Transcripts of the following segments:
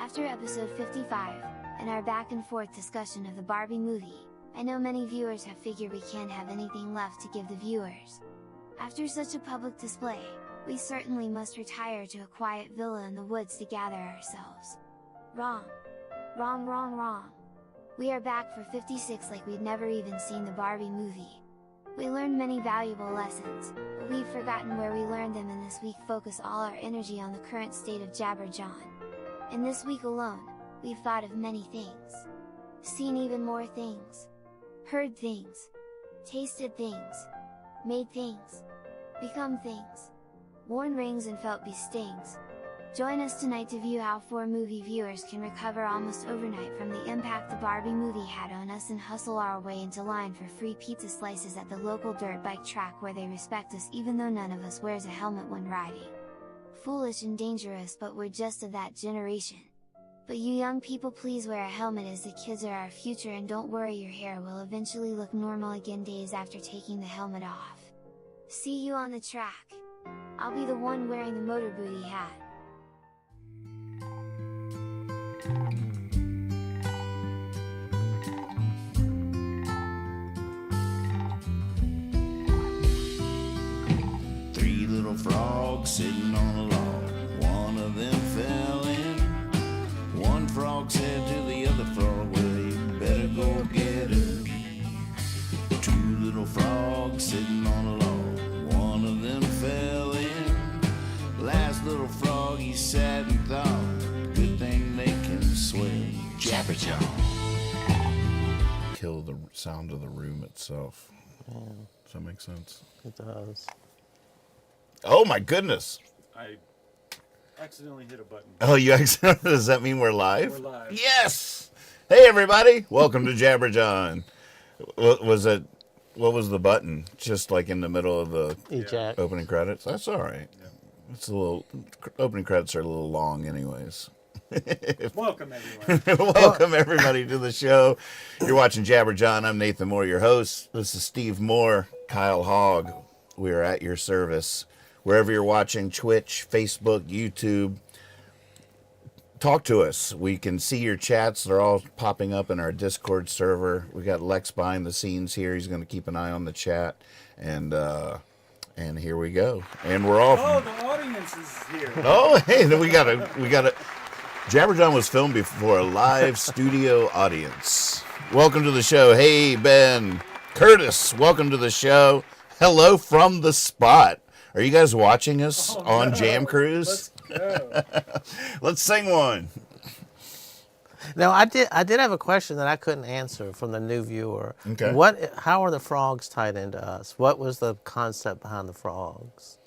After episode 55, and our back and forth discussion of the Barbie movie, I know many viewers have figured we can't have anything left to give the viewers. After such a public display, we certainly must retire to a quiet villa in the woods to gather ourselves. Wrong. Wrong, wrong, wrong. We are back for 56 like we'd never even seen the Barbie movie. We learned many valuable lessons, but we've forgotten where we learned them, and this week focus all our energy on the current state of Jabber Jawn. In this week alone, we've thought of many things. Seen even more things. Heard things. Tasted things. Made things. Become things. Worn rings and felt bee stings. Join us tonight to view how 4 movie viewers can recover almost overnight from the impact the Barbie movie had on us, and hustle our way into line for free pizza slices at the local dirt bike track where they respect us even though none of us wears a helmet when riding. Foolish and dangerous, but we're just of that generation. But you young people, please wear a helmet, as the kids are our future, and don't worry, your hair will eventually look normal again days after taking the helmet off. See you on the track. I'll be the one wearing the Motorbooty hat. Three little frogs sitting on a log. One of them fell in. One frog said to the other frog, well, you better go get her. Two little frogs sitting on a log. One of them fell in. Last little frog, he sat and thought, good thing they can swim. Jabber Jawn. Kill the sound of the room itself. Yeah, Does that make sense? it does. Oh my goodness! I accidentally hit a button. Oh, you accidentally? Does that mean we're live? We're live. Yes! Hey everybody! Welcome to Jabber Jawn. What was it? What was the button? Just like in the middle of the Eject. opening credits? That's alright. It's a little... Opening credits are a little long anyways. Welcome, everyone. Welcome everybody to the show. You're watching Jabber Jawn. I'm Nathan Moore, your host. This is Steve Moore, Kyle Hogg. We are at your service. Wherever you're watching, Twitch, Facebook, YouTube, talk to us. We can see your chats. They're all popping up in our Discord server. We got Lex behind the scenes here. He's going to keep an eye on the chat. And here we go. And we're all... Oh, the audience is here. Oh, hey, then we got a. Jabber Jawn was filmed before a live studio audience. Welcome to the show. Hey, Ben, Curtis, welcome to the show. Hello from the spot. Are you guys watching us on Jam Cruise? Let's go. Let's sing one. Now, I did have a question that I couldn't answer from the new viewer. Okay. How are the frogs tied into us? What was the concept behind the frogs?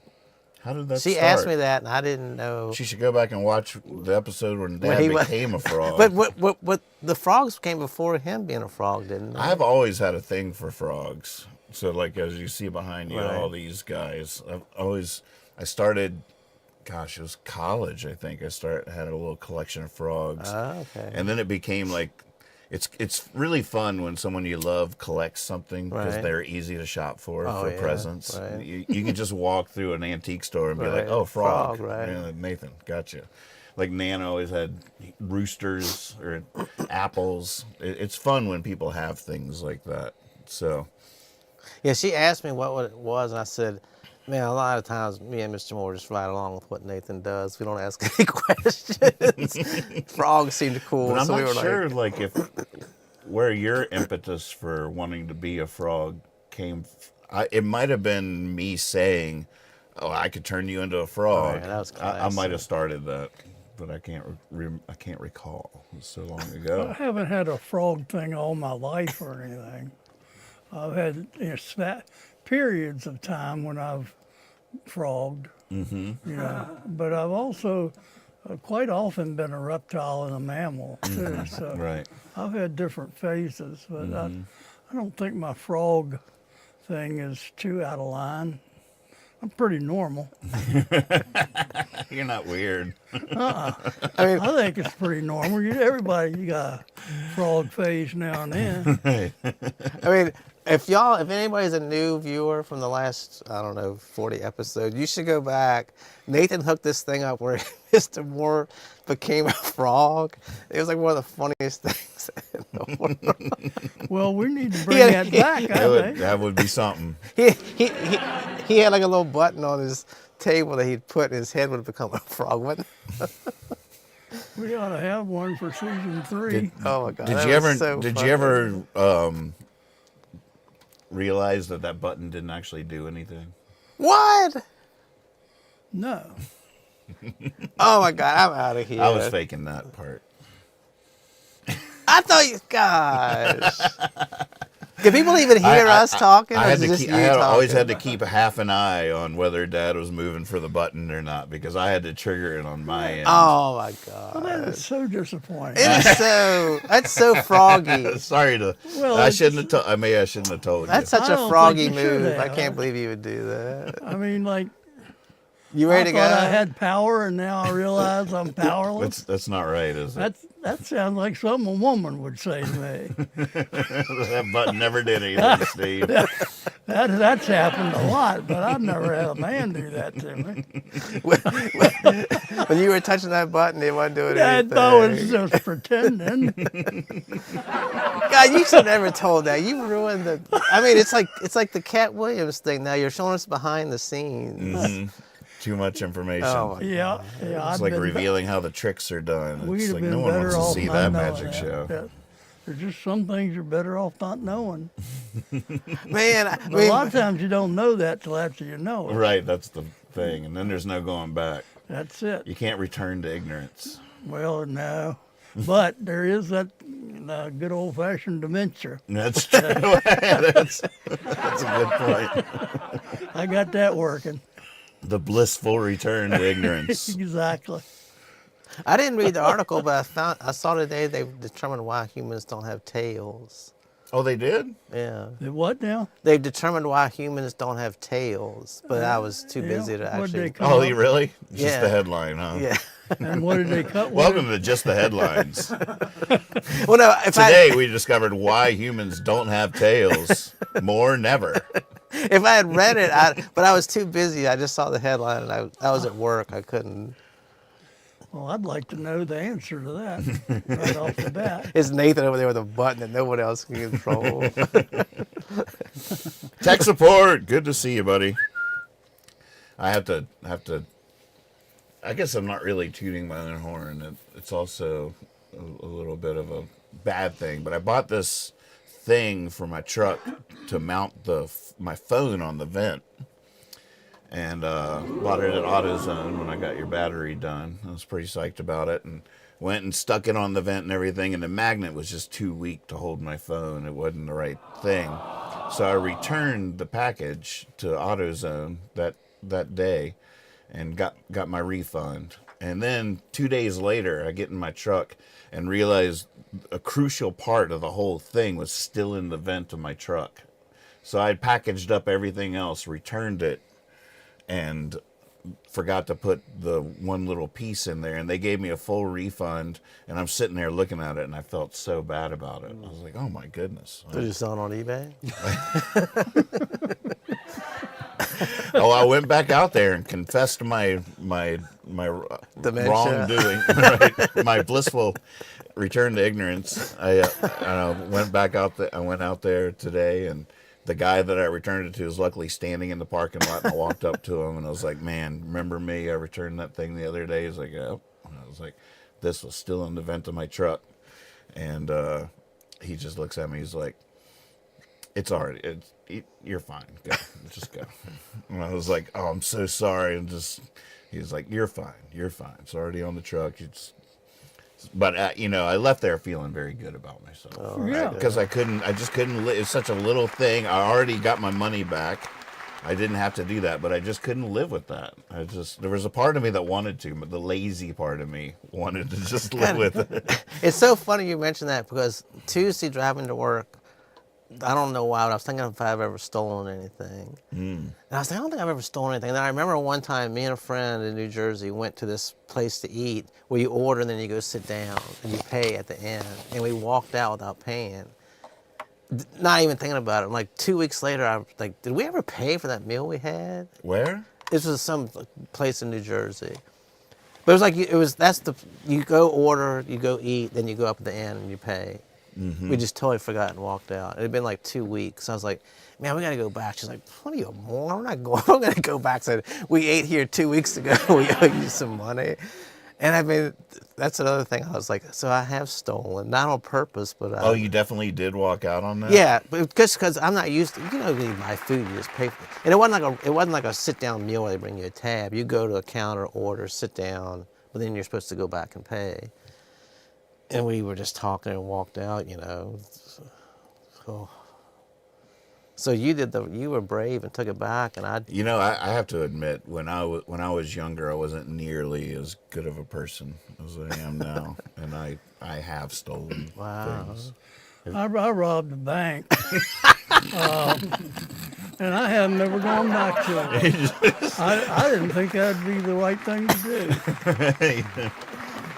How did that She start? asked me that, and I didn't know. She should go back and watch the episode when Dad When he was- became a frog. But what the frogs came before him being a frog, didn't they? I've always had a thing for frogs. So, like, as you see behind you, Right. all these guys. I started, gosh, it was college, I think. Had a little collection of frogs. Oh, okay. And then it became like, it's really fun when someone you love collects something because Right. they're easy to shop for Yeah, presents. right. You can just walk through an antique store and be Right. like, oh, frog. Frog, right. Yeah, Nathan, gotcha. Like Nan always had roosters or apples. It's fun when people have things like that. So... Yeah, she asked me what it was, and I said, man, a lot of times me and Mr. Moore just ride along with what Nathan does. We don't ask any questions. Frogs seemed cool. But I'm so we not were sure, like, like, if where your impetus for wanting to be a frog came. It might have been me saying, "Oh, I could turn you into a frog." Oh, yeah, that was I might have classic. started that, but I can't recall. It was so long I ago. haven't had a frog thing all my life or anything. I've had periods of time when I've frogged, but I've also quite often been a reptile and a mammal too. So Right. I've had different phases, but I don't think my frog thing is too out of line. I'm pretty normal. You're not weird. I think it's pretty normal. Everybody got a frog phase now and then. I mean, if anybody's a new viewer from the last, 40 episodes, you should go back. Nathan hooked this thing up where Mr. Moore became a frog. It was like one of the funniest things in the world. Well, we need to bring that back, I think. That would be something. He had like a little button on his table that he'd put, and his head would become a frog. Wouldn't it? We ought to have one for season 3. Oh my God! Did that you was ever? so Did funny. you ever realize that button didn't actually do anything? What? No. Oh my God! I'm out of here. I was faking that part. I thought you, gosh. Can people even hear us talking? I or had is it to just keep, you I always talking? had to keep half an eye on whether Dad was moving for the button or not because I had to trigger it on my end. Oh my God! Well, that is so disappointing. It is so. That's so froggy. Sorry to. Well, I it's- shouldn't have told. I shouldn't have told That's you. such I a don't froggy think you should move. I have. can't believe you would do that. I mean, like, You I ready to go? thought I had power, and now I realize I'm powerless. That's not right, is it? That sounds like something a woman would say to me. That button never did anything, Steve. That's happened a lot, but I've never had a man do that to me. When you were touching that button, it wasn't doing I anything. thought it was just pretending. God, you should never told that. You ruined the. I mean, it's like the Cat Williams thing. Now you're showing us behind the scenes. Too much information. Oh my Yeah, It's like revealing how the tricks are done. We'd It's have like been no one better wants to off see not that knowing magic that. show. Yeah. There's just some things you're better off not knowing. Man, I A mean, lot of times you don't know that till after you know it. Right, that's the thing. And then there's no going back. That's it. You can't return to ignorance. Well, no. But there is that good old-fashioned dementia. That's true. that's a good point. I got that working. The blissful return to ignorance. Exactly. I didn't read the article, but I saw today they determined why humans don't have tails. Oh, they did? Yeah, The what now? they've determined why humans don't have tails, but I was too busy to What'd they actually. come Oh, up- you really? Just Yeah. the headline, huh? Yeah. And what did they cut? Welcome to Just the Headlines. Well, no. If Today we discovered why humans don't have tails. More never. if I had read it, but I was too busy. I just saw the headline, and I was at work. I couldn't. Well, I'd like to know the answer to that right off the bat. It's Nathan over there with a button that no one else can control. Tech support. Good to see you, buddy. I have to. I guess I'm not really tooting my own horn. It's also a little bit of a bad thing. But I bought this thing for my truck to mount my phone on the vent, and bought it at AutoZone when I got your battery done. I was pretty psyched about it, and went and stuck it on the vent and everything. And the magnet was just too weak to hold my phone. It wasn't the right thing. So I returned the package to AutoZone that day and got my refund. And then 2 days later, I get in my truck and realize a crucial part of the whole thing was still in the vent of my truck. So I packaged up everything else, returned it, and forgot to put the one little piece in there. And they gave me a full refund. And I'm sitting there looking at it, and I felt so bad about it. I was like, oh my goodness. They're just selling on eBay. Oh, I went back out there and confessed my Dementia. wrongdoing, right? My blissful return to ignorance. I went back out there. I went out there today, and the guy that I returned it to was luckily standing in the parking lot. And I walked up to him, and I was like, "Man, remember me? I returned that thing the other day." He's like, "Yep." And I was like, "This was still in the vent of my truck," and he just looks at me. He's like, "It's already. You're fine. Go. Just go." And I was like, "Oh, I'm so sorry." And he's like, "You're fine. You're fine. It's already on the truck." But I left there feeling very good about myself. Yeah. Because I just couldn't. It's such a little thing. I already got my money back. I didn't have to do that, but I just couldn't live with that. There was a part of me that wanted to, but the lazy part of me wanted to just live with it. It's so funny you mentioned that because Tuesday driving to work, I don't know why, but I was thinking if I've ever stolen anything. And I was like, I don't think I've ever stolen anything. And then I remember one time me and a friend in New Jersey went to this place to eat where you order and then you go sit down and you pay at the end. And we walked out without paying. Not even thinking about it. Like 2 weeks later, I was like, did we ever pay for that meal we had? Where? This was some place in New Jersey. But it was like you go order, you go eat, then you go up at the end and you pay. We just totally forgot and walked out. It had been like 2 weeks. I was like, man, we got to go back. She's like, what are you, a moron? I'm not going. I'm going to go back. Said, we ate here 2 weeks ago. We owe you some money. And I mean, that's another thing. I was like, so I have stolen, not on purpose, but Oh, you definitely did walk out on that? yeah, because I'm not used to, when you buy food, you just pay for it. And it wasn't like a sit down meal where they bring you a tab. You go to a counter, order, sit down, but then you're supposed to go back and pay. And we were just talking and walked out, So you were brave and took it back, and I. I have to admit, when I was younger, I wasn't nearly as good of a person as I am now, and I have stolen things. I robbed a bank, and I have never gone back to it. I didn't think that'd be the right thing to do.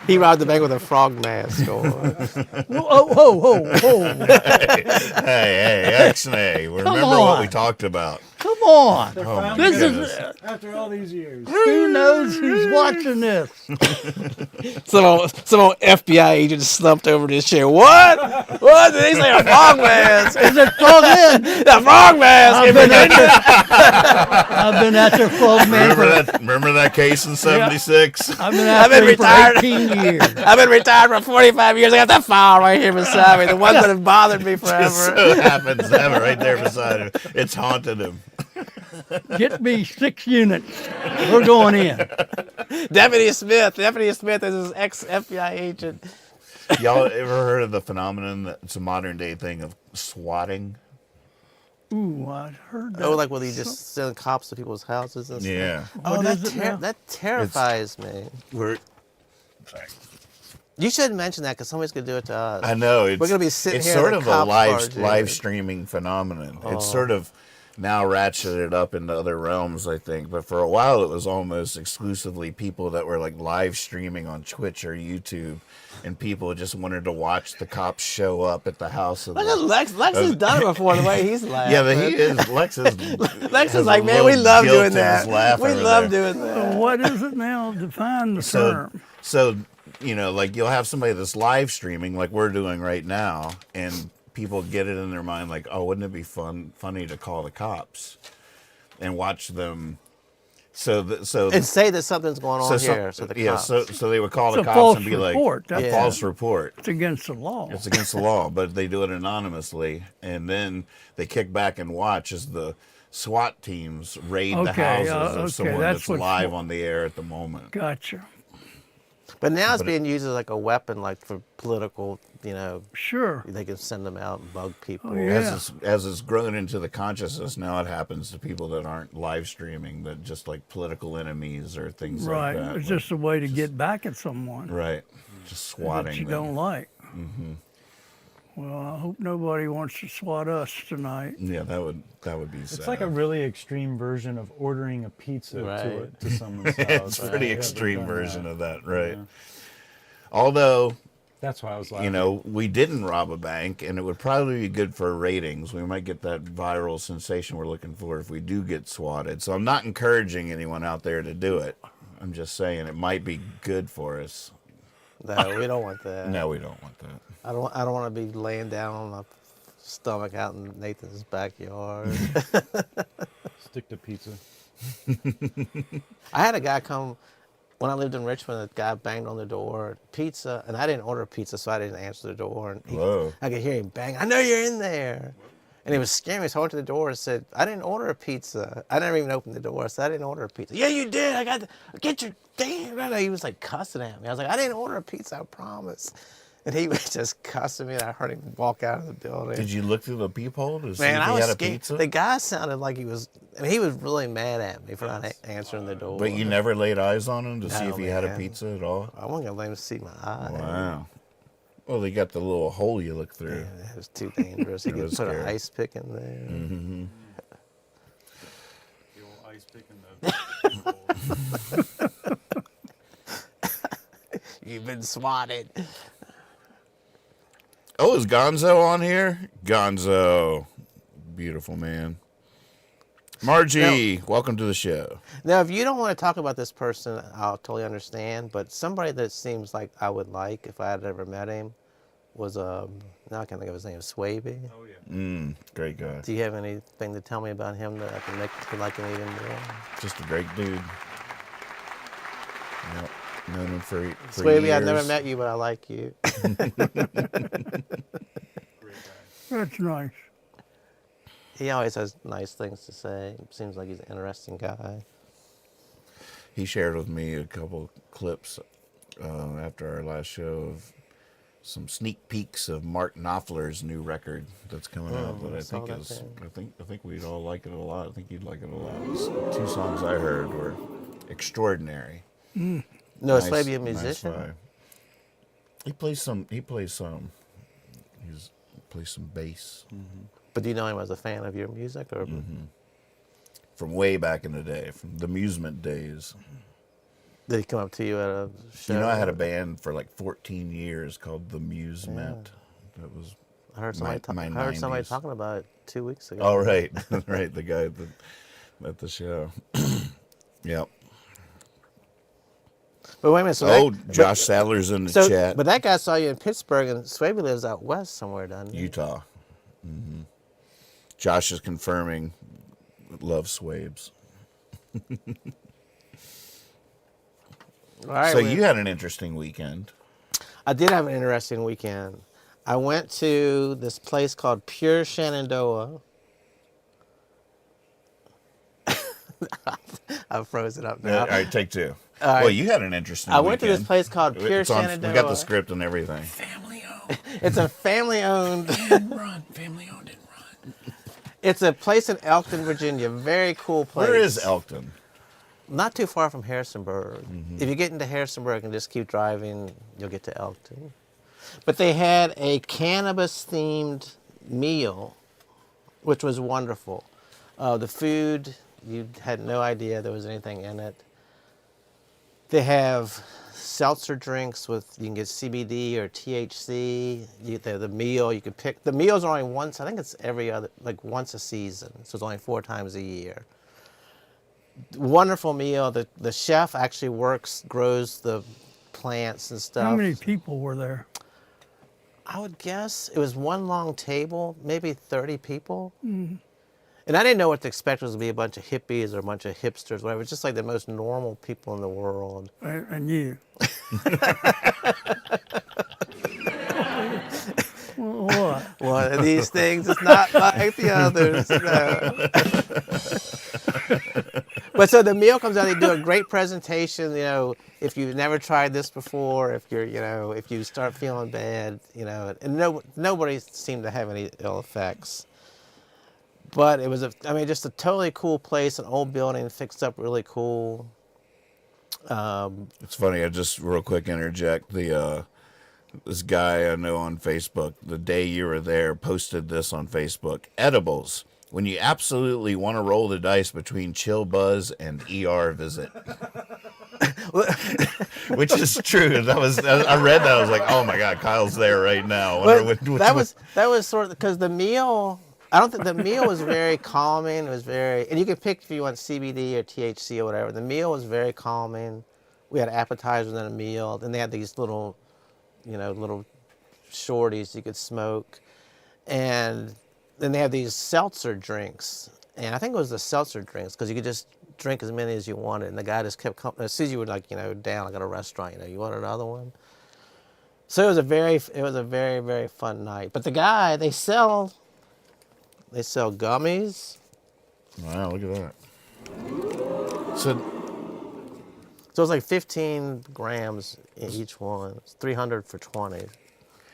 He robbed the bank with a frog mask on. Whoa. Hey, X-Nay, remember what we talked about. Come on. Finally This got is, us after all these years. who knows who's watching this? Some old FBI agent slumped over this chair. What? What did he say? A frog mask? Is it frog in? A frog mask? I've been at the frog man Remember that case in '76? I've been after him for 18 years. I've been retired for 45 years. I got that file right here beside me. The one that has bothered me forever. Just so happens to have it right there beside him. It's haunted him. Get me 6 units. We're going in. Deputy Smith is his ex-FBI agent. Y'all ever heard of the phenomenon that it's a modern day thing of swatting? Ooh, I'd heard that. Oh, like when you just send cops to people's houses and stuff? Yeah. Oh, What is it now? that terrifies me. Sorry. You shouldn't mention that because somebody's going to do it to us. I know. We're going to be sitting it's here sort and of the a cops barge in. live streaming phenomenon. It's sort of now ratcheted up into other realms, I think. But for a while, it was almost exclusively people that were like live streaming on Twitch or YouTube, and people just wanted to watch the cops show up at the house of Look at Lex. Lex has done it before. The way he's laughing. Yeah, but he is. Lex is. Lex has is like, a man, we little love guilt doing in that. his laugh We over love there. doing that. So what is it now? Define the term. So, like you'll have somebody that's live streaming like we're doing right now, and people get it in their mind like, oh, wouldn't it be funny to call the cops and watch them? And say that something's going on here. So the cops. so they would call It's the a cops false and be report. like, That's false report. It's against the law. It's against the law, but they do it anonymously, and then they kick back and watch as the SWAT teams raid the houses of someone that's live on the air at the moment. Gotcha. But now it's being used as like a weapon, like for political, Sure. they can send them out and bug people. Oh, yeah. As it's grown into the consciousness, now it happens to people that aren't live streaming, that just like political enemies or things Right. like that. It's just a way to get back at someone Right. Just swatting that you them. don't like. Mm-hmm. Well, I hope nobody wants to swat us tonight. Yeah, that would be sad. It's like a really extreme version of ordering a pizza Right. to someone's house. It's a pretty extreme version of that, right? Yeah. Although, that's why I was laughing. we didn't rob a bank, and it would probably be good for ratings. We might get that viral sensation we're looking for if we do get swatted. So I'm not encouraging anyone out there to do it. I'm just saying it might be good for us. No, we don't want that. No, we don't want that. I don't want to be laying down on my stomach out in Nathan's backyard. Stick to pizza. I had a guy come when I lived in Richmond. A guy banged on the door, pizza, and I didn't order pizza, so I didn't answer the door. And Whoa. I could hear him bang. I know you're in there. And he was scaring me, so I went to the door and said, I didn't order a pizza. I never even opened the door. I said, I didn't order a pizza. Yeah, you did. Get your damn. He was like cussing at me. I was like, I didn't order a pizza, I promise. And he was just cussing me, and I heard him walk out of the building. Did you look through the peephole to see Man, if I he was had a scared. pizza? The guy sounded like he was really mad at me for not answering the door. But you never laid eyes on him to see No, if he had a man. pizza at all? I wasn't going to let him see my eye. Wow. Well, they got the little hole you look through. Yeah, it was too dangerous. He It could was put an scary. ice pick in there. Mm-hmm. The old ice pick in the You've been swatted. Oh, is Gonzo on here? Gonzo. Beautiful man. Margie, welcome to the show. Now, if you don't want to talk about this person, I'll totally understand. But somebody that seems like I would like if I had ever met him was now I can't think of his name, Swaby. Oh yeah. Great guy. Do you have anything to tell me about him that I can make to like him even more? Just a great dude. Yep. Known him for Swaby, years. I've never met you, but I like you. Great guy. That's nice. He always has nice things to say. Seems like he's an interesting guy. He shared with me a couple clips after our last show of some sneak peeks of Mark Knopfler's new record that's coming out that I think is. I think we'd all like it a lot. I think you'd like it a lot. These 2 songs I heard were extraordinary. No, is Swaby a musician? Nice vibe. He plays some. He plays some bass. But do you know him as a fan of your music, or? From way back in the day, from the Amusement days. Did he come up to you at a show? You know, I had a band for like 14 years called The Amusement. That was I heard somebody, my I heard somebody 90s. talking about it 2 weeks ago. Oh, right. Right, the guy at the show. Yep. But wait a minute. So Josh Sadler's in the chat. But that guy saw you in Pittsburgh, and Swaby lives out west somewhere, doesn't he? Utah. Josh is confirming love Swabes. All right, So you had an interesting weekend. I did have an interesting weekend. I went to this place called Pure Shenandoah. I froze it up now. All right, take 2. All right. Well, you had an interesting I went to this weekend. place called Pure It's on- Shenandoah. We got the script and everything. Family owned. It's a family-owned. Family owned and run. It's a place in Elkton, Virginia. Very cool place. Where is Elkton? Not too far from Harrisonburg. If you get into Harrisonburg and just keep driving, you'll get to Elkton. But they had a cannabis-themed meal, which was wonderful. The food, you had no idea there was anything in it. They have seltzer drinks with, you can get CBD or THC. The meal, you could pick. The meals are only once, I think it's once a season. So it's only 4 times a year. Wonderful meal. The chef actually grows the plants and stuff. How many people were there? I would guess it was one long table, maybe 30 people. And I didn't know what to expect. It was to be a bunch of hippies or a bunch of hipsters, whatever. It's just like the most normal people in the world. And you. What? One of these things is not like the others. No. But so the meal comes out, they do a great presentation, if you've never tried this before, if if you start feeling bad, and nobody seemed to have any ill effects. But it was just a totally cool place, an old building fixed up really cool. It's funny. I just real quick interject. This guy I know on Facebook, the day you were there, posted this on Facebook. Edibles, when you absolutely want to roll the dice between chill buzz and ER visit. Which is true. I read that. I was like, oh my God, Kyle's there right now. That was sort of because the meal. I don't think the meal was very calming. It was and you can pick if you want CBD or THC or whatever. The meal was very calming. We had appetizers and a meal. Then they had these little shorties you could smoke. And then they have these seltzer drinks. And I think it was the seltzer drinks because you could just drink as many as you wanted. And the guy just kept coming. As soon as you were down like at a restaurant, you want another one? So it was a very, very fun night. But the guy, they sell gummies. Wow, look at that. So it's like 15 grams in each one. It's 300 for 20.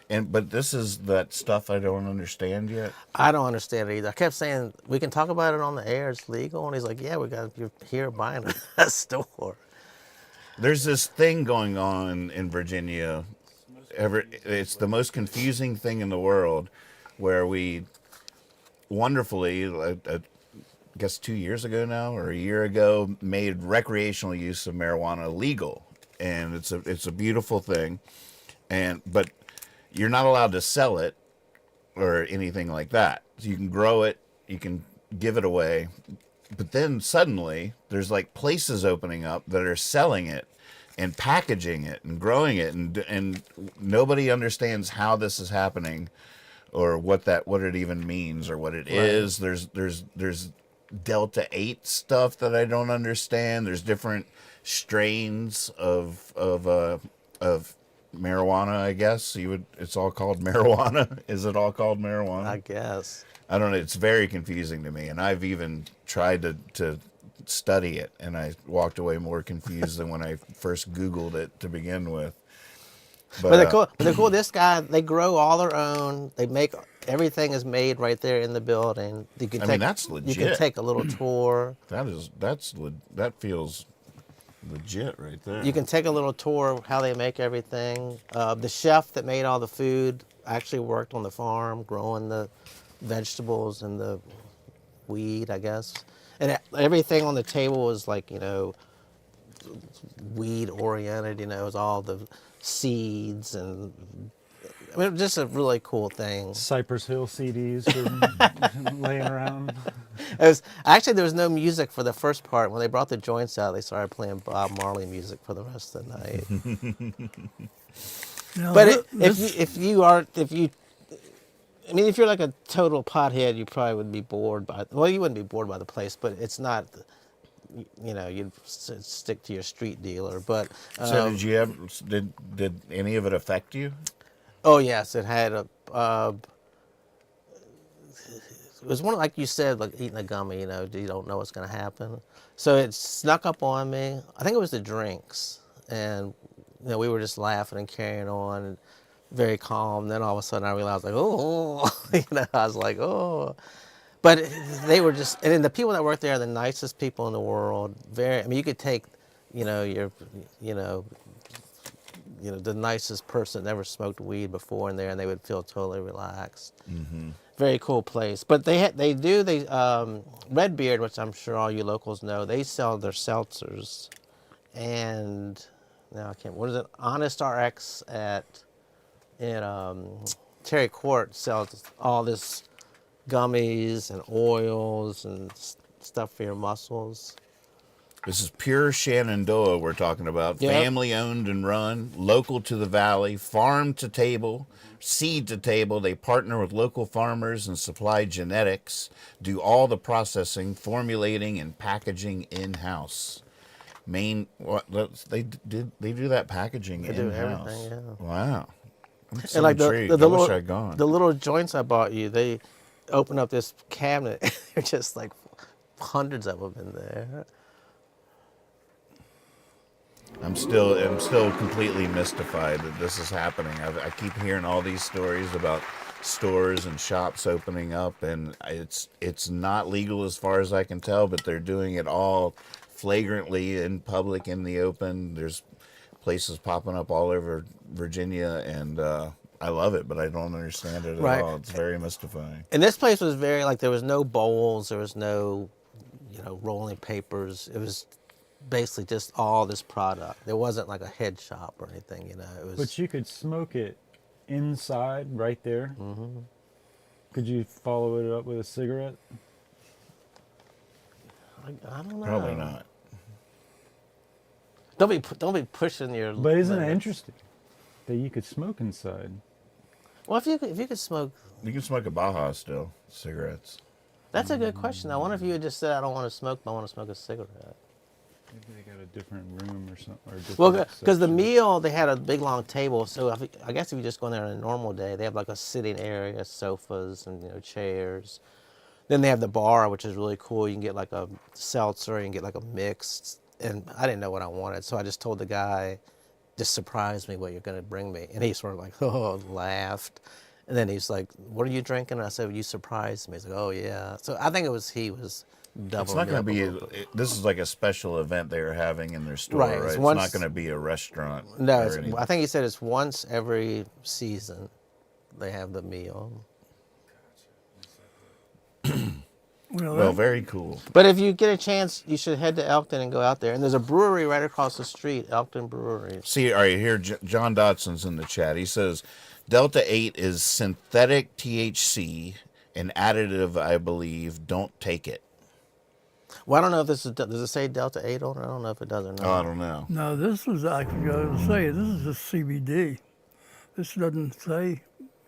But this is that stuff I don't understand yet. I don't understand it either. I kept saying, we can talk about it on the air. It's legal. And he's like, yeah, you're here buying it at a store. There's this thing going on in Virginia. It's the most confusing thing in the world where we wonderfully, I guess 2 years ago now or a year ago, made recreational use of marijuana legal, and it's a beautiful thing, but you're not allowed to sell it or anything like that. So you can grow it, you can give it away, but then suddenly there's like places opening up that are selling it and packaging it and growing it, and nobody understands how this is happening or what it even means or what it is. There's Delta 8 stuff that I don't understand. There's different strains of marijuana, I guess. It's all called marijuana. Is it all called marijuana? I guess. I don't know. It's very confusing to me, and I've even tried to study it, and I walked away more confused than when I first Googled it to begin with. But they're cool. This guy, they grow all their own. They make everything is made right there in the building. I mean, that's legit. You can take a little tour. That feels legit right there. You can take a little tour of how they make everything. The chef that made all the food actually worked on the farm, growing the vegetables and the weed, I guess. And everything on the table was like, weed oriented, it was all the seeds and I mean, just a really cool thing. Cypress Hill CDs laying around. There was no music for the first part. When they brought the joints out, they started playing Bob Marley music for the rest of the night. But if you're like a total pothead, you probably would be bored by. Well, you wouldn't be bored by the place, but it's not. You'd stick to your street dealer. But so did any of it affect you? Oh yes, it had a. It was one like you said, like eating a gummy. You don't know what's going to happen. So it snuck up on me. I think it was the drinks, and we were just laughing and carrying on, and very calm. Then all of a sudden, I realized like, oh, I was like, oh. But they were just, and then the people that worked there are the nicest people in the world. You could take, the nicest person that never smoked weed before in there, and they would feel totally relaxed. Mm-hmm. Very cool place. But Redbeard, which I'm sure all you locals know, they sell their seltzers, and now I can't. What is it? Honest RX in Terry Court sells all this gummies and oils and stuff for your muscles. This is pure Shenandoah we're talking about. Yep. Family owned and run, local to the valley, farm to table, seed to table. They partner with local farmers and supply genetics, do all the processing, formulating, and packaging in-house. They do that packaging in-house. They do everything, yeah. Wow. I'm so And like intrigued. I wish I'd gone. The little joints I bought you, they open up this cabinet. They're just like hundreds of them in there. I'm still completely mystified that this is happening. I keep hearing all these stories about stores and shops opening up, and it's not legal as far as I can tell, but they're doing it all flagrantly in public, in the open. There's places popping up all over Virginia, and I love it, but I don't understand it at all. It's very mystifying. And this place was very, like, there was no bowls, there was no, rolling papers. It was basically just all this product. There wasn't like a head shop or anything, It was. But you could smoke it inside, right there. Mm-hmm. Could you follow it up with a cigarette? I don't know. Probably not. Don't be pushing your. But isn't it limits. interesting that you could smoke inside? Well, if you could smoke. You can smoke a Baja still, cigarettes. That's a good question. I wonder if you had just said, I don't want to smoke, but I want to smoke a cigarette. Maybe they got a different room or something. Well, because the meal, they had a big long table. So I guess if you just go in there on a normal day, they have like a sitting area, sofas and chairs. Then they have the bar, which is really cool. You can get like a seltzer, you can get like a mix. And I didn't know what I wanted, so I just told the guy, just surprise me what you're going to bring me. And he sort of like, laughed. And then he's like, what are you drinking? And I said, well, you surprised me. He's like, oh, yeah. So I think he was double. It's not going to be, this is like a special event they were having in their store, right? It's not going to be a restaurant. No, I think he said it's once every season they have the meal. Well, very cool. But if you get a chance, you should head to Elkton and go out there. And there's a brewery right across the street, Elkton Brewery. See, all right, here, John Dotson's in the chat. He says, Delta 8 is synthetic THC, an additive, I believe. Don't take it. Well, I don't know if this is, does it say Delta 8 on it? I don't know if it does or not. Oh, I don't know. No, this is, I was going to say, this is just CBD. This doesn't say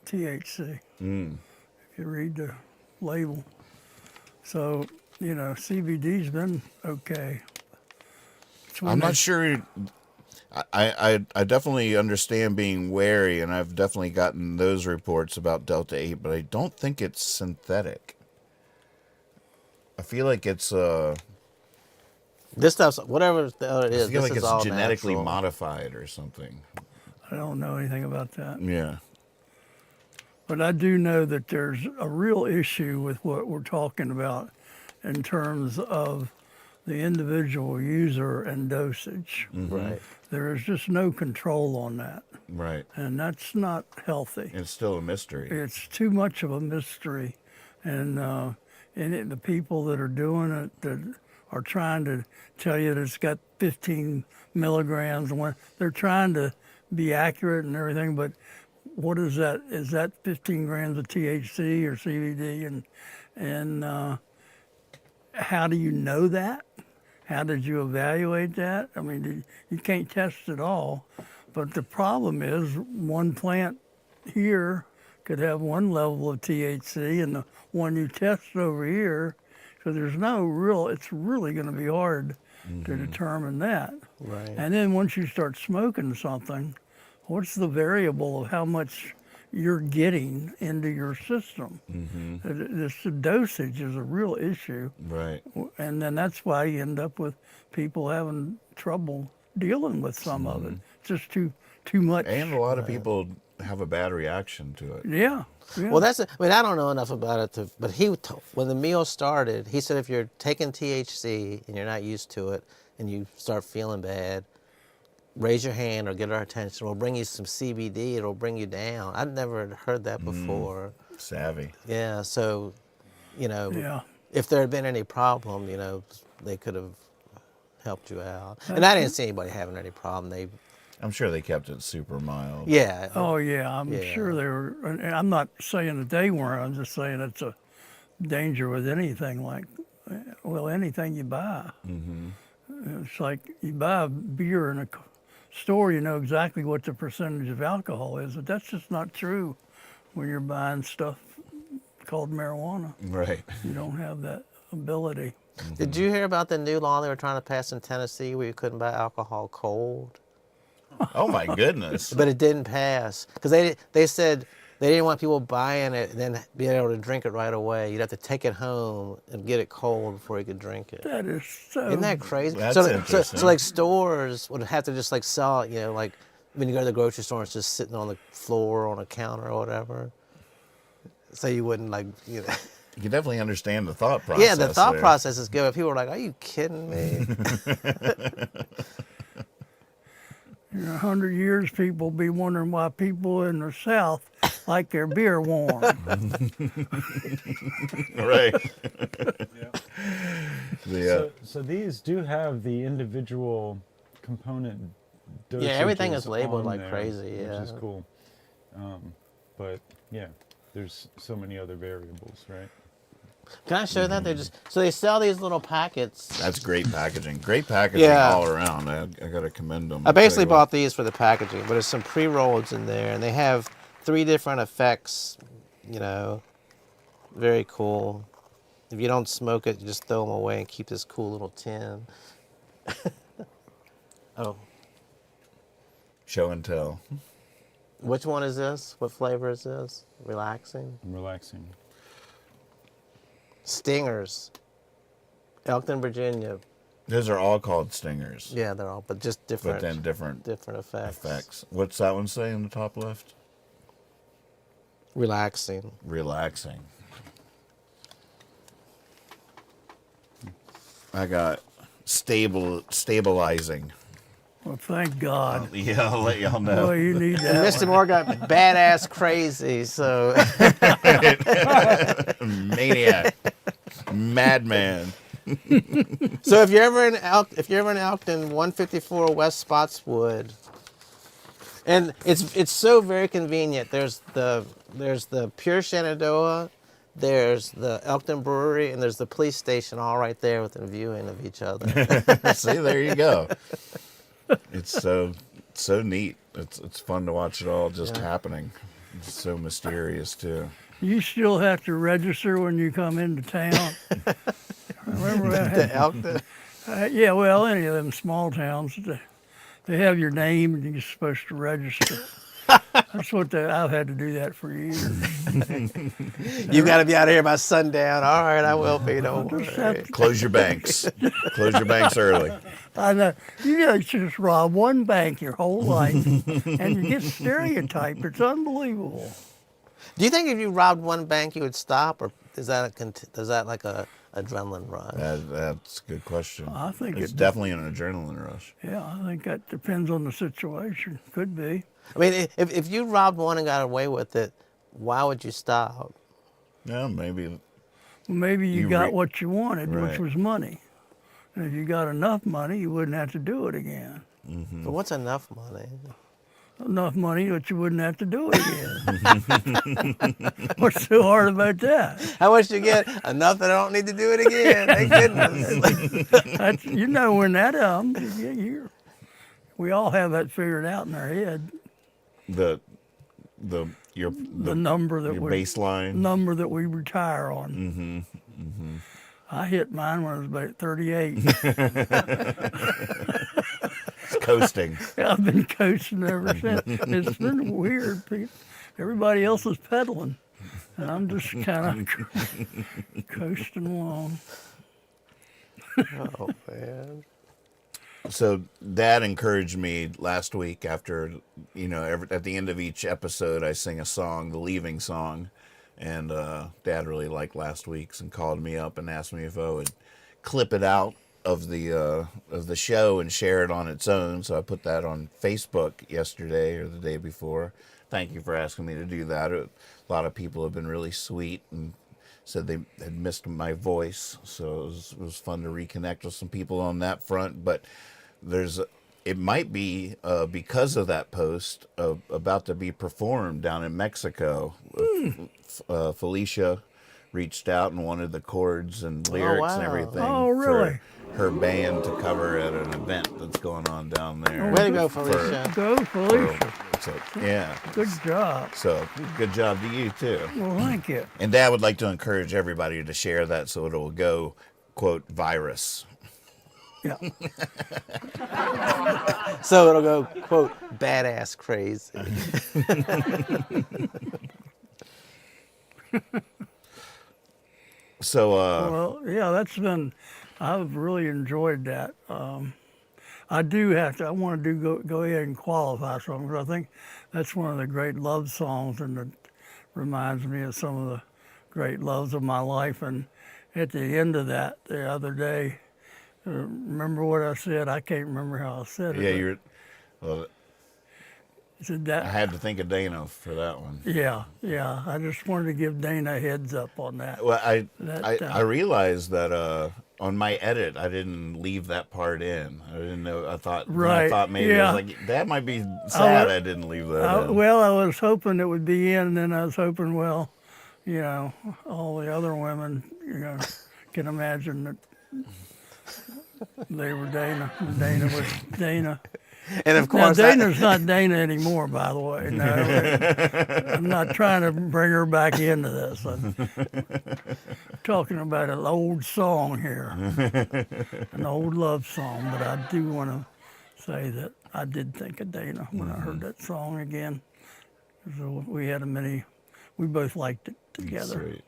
THC. If you read the label. So, you know, CBD's been okay. It's when I'm they- not sure. I definitely understand being wary, and I've definitely gotten those reports about Delta 8, but I don't think it's synthetic. I feel like it's This stuff's, whatever it I is, feel this like is it's all genetically natural. modified or something. I don't know anything about that. Yeah. But I do know that there's a real issue with what we're talking about in terms of the individual user and dosage. Right. There is just no control on that. Right. And that's not healthy. It's still a mystery. It's too much of a mystery. And the people that are doing it, that are trying to tell you that it's got 15 milligrams, and they're trying to be accurate and everything, but what is that? Is that 15 grams of THC or CBD? And how do you know that? How did you evaluate that? I mean, you can't test it all. But the problem is one plant here could have one level of THC and the one you test over here. So there's no real, it's really going to be hard to determine that. Right. And then once you start smoking something, what's the variable of how much you're getting into your system? This dosage is a real issue. Right. And then that's why you end up with people having trouble dealing with some of it. Just too much. And a lot of people have a bad reaction to it. Yeah. Well, I mean, I don't know enough about it, but when the meal started, he said if you're taking THC and you're not used to it and you start feeling bad, raise your hand or get our attention. We'll bring you some CBD. It'll bring you down. I'd never heard that before. Savvy. Yeah, so, you know, Yeah. if there had been any problem, you know, they could have helped you out. And I didn't see anybody having any problem. I'm sure they kept it super mild. Yeah. Oh, yeah. I'm Yeah. sure they were. And I'm not saying that they weren't. I'm just saying it's a danger with anything anything you buy. It's like you buy a beer in a store, you know exactly what the percentage of alcohol is, but that's just not true when you're buying stuff called marijuana. Right. You don't have that ability. Did you hear about the new law they were trying to pass in Tennessee where you couldn't buy alcohol cold? Oh my goodness. But it didn't pass because they said they didn't want people buying it and then being able to drink it right away. You'd have to take it home and get it cold before you could drink it. That is so. Isn't that crazy? That's so, interesting. So like stores would have to just like sell it, you know, like when you go to the grocery store, it's just sitting on the floor on a counter or whatever. So you wouldn't like, you know. You definitely understand the thought process. Yeah, the thought there. process is good. But people are like, "Are you kidding me?" In 100 years, people will be wondering why people in the South like their beer warm. Right. Yeah. So these do have the individual component dosages. Yeah, everything is labeled on like there, crazy, yeah. Which is cool. But yeah, there's so many other variables, right? Can I show that? They sell these little packets. That's great packaging. Great packaging Yeah. all around. I got to commend them. I basically bought these for the packaging, but there's some pre-rolls in there, and they have 3 different effects. You know, very cool. If you don't smoke it, you just throw them away and keep this cool little tin. Oh, Show and tell. which one is this? What flavor is this? Relaxing. Relaxing. Stingers. Elkton, Virginia. Those are all called stingers. Yeah, they're all, but just different. But then different effects. effects. What's that one say in the top left? Relaxing. Relaxing. I got stabilizing. Well, thank God. Yeah, I'll let y'all know. Boy, you need that. Mr. Moore got badass crazy, so Maniac. Madman. if you're ever in Elkton, 154 West Spotswood, and it's so very convenient. There's the Pure Shenandoah, there's the Elkton Brewery, and there's the police station all right there within viewing of each other. See, there you go. It's so neat. It's fun to watch it all just happening. It's so mysterious too. You still have to register when you come into town. Remember that? The Elkton. Yeah, well, any of them small towns, they have your name and you're supposed to register. That's what I've had to do that for years. You got to be out of here by sundown. All right, I will be. Don't worry. Close your banks. Close your banks early. I know. You gotta just rob one bank your whole life, and you get stereotyped. It's unbelievable. Do you think if you robbed one bank, you would stop, or is that like a adrenaline rush? That's a good question. I think it's definitely an adrenaline rush. Yeah, I think that depends on the situation. Could be. I mean, if you robbed one and got away with it, why would you stop? Yeah, maybe. Well, maybe you got what you wanted, Right. which was money. And if you got enough money, you wouldn't have to do it again. Mm-hmm. But what's enough money? Enough money that you wouldn't have to do it again. What's so hard about that? How much you get? Enough that I don't need to do it again. Thank goodness. You know when that we all have that figured out in our head. The number that your baseline number that we retire on. Mm-hmm. Mm-hmm. I hit mine when I was about 38. It's coasting. I've been coasting ever since. It's been weird. Everybody else is pedaling, and I'm just kind of coasting along. Oh man. So Dad encouraged me last week after, at the end of each episode, I sing a song, the leaving song. And Dad really liked last week's and called me up and asked me if I would clip it out of the show and share it on its own. So I put that on Facebook yesterday or the day before. Thank you for asking me to do that. A lot of people have been really sweet and said they had missed my voice. So it was fun to reconnect with some people on that front. But it might be because of that post about to be performed down in Mexico. Felicia reached out and wanted the chords and lyrics and everything really? for her band to cover at an event that's going on down there. Way to go, Felicia. Go, Felicia. Yeah. Good job. So good job to you too. Well, thank you. And Dad would like to encourage everybody to share that so it will go, quote, virus. Yeah. So it'll go, quote, badass crazy. So, well, yeah, I've really enjoyed that. I want to go ahead and qualify something, because I think that's one of the great love songs, and it reminds me of some of the great loves of my life. And at the end of that, the other day, remember what I said? I can't remember how I said it. Yeah, said that. I had to think of Dana for that one. Yeah. I just wanted to give Dana a heads up on that. Well, I realized that on my edit, I didn't leave that part in. I didn't know. I thought maybe I was like, that might be sad. I didn't leave that in. Well, I was hoping it would be in, and then I was hoping, all the other women, can imagine that they were Dana. Dana was Dana. And of course, now, Dana's not Dana anymore, by the way. No, I'm not trying to bring her back into this. I'm talking about an old song here, an old love song. But I do want to say that I did think of Dana when I heard that song again. So we both liked it together. Sweet.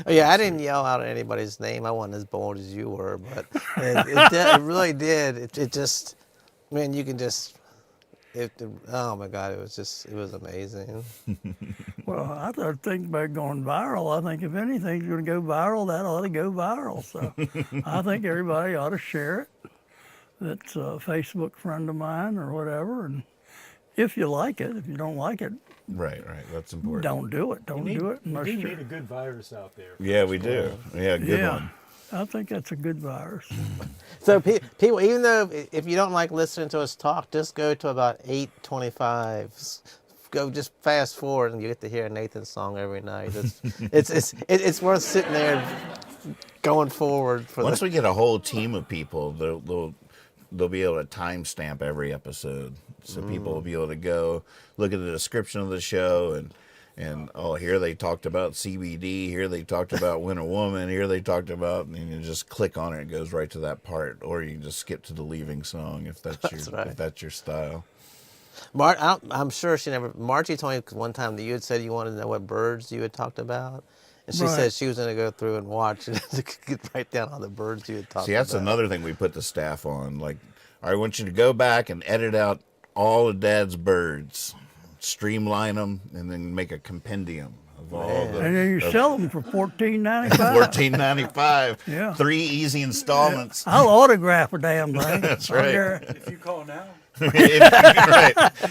Oh, yeah, I didn't yell out anybody's name. I wasn't as bold as you were, but it really did. It just. Man, you can just, oh my God, it was amazing. Well, I think about going viral. I think if anything's going to go viral, that ought to go viral. So I think everybody ought to share it. That's a Facebook friend of mine or whatever. And if you like it, if you don't like it, right, that's important. Don't do it. Don't do it. We do need a good virus out there. Yeah, we do. Yeah, good one. I think that's a good virus. So people, even though if you don't like listening to us talk, just go to about 8:25 go just fast forward and you get to hear Nathan's song every night. It's worth sitting there going forward for. Once we get a whole team of people, they'll be able to timestamp every episode, so people will be able to go look at the description of the show and oh, here they talked about CBD, here they talked about When a Woman, here they talked about, and you just click on it, it goes right to that part, or you can just skip to the leaving song if that's your style. I'm sure she never. Margie told me one time that you had said you wanted to know what birds you had talked about, and she said she was going to go through and watch it to write down all the birds you had talked about. See, that's another thing we put the staff on. Like, I want you to go back and edit out all of Dad's birds, streamline them, and then make a compendium of all the. And then you sell them for $14.95. $14.95. Yeah. 3 easy installments. I'll autograph a damn thing. That's right. If you call now. Right.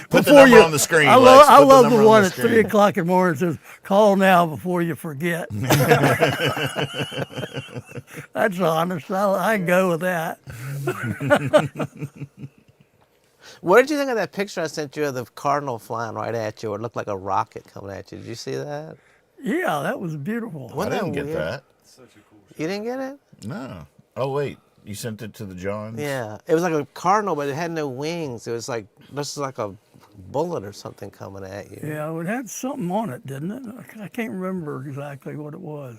Put the number on the screen. I Lex. Put love number the on one the at screen. 3 o'clock in the morning that says, call now before you forget. That's honest. I go with that. What did you think of that picture I sent you of the cardinal flying right at you? It looked like a rocket coming at you. Did you see that? Yeah, that was beautiful. I didn't get that. Such a cool You didn't get it? No. Oh, wait. You sent it to the Johns? Yeah. It was like a cardinal, but it had no wings. It was like just like a bullet or something coming at you. Yeah, it had something on it, didn't it? I can't remember exactly what it was.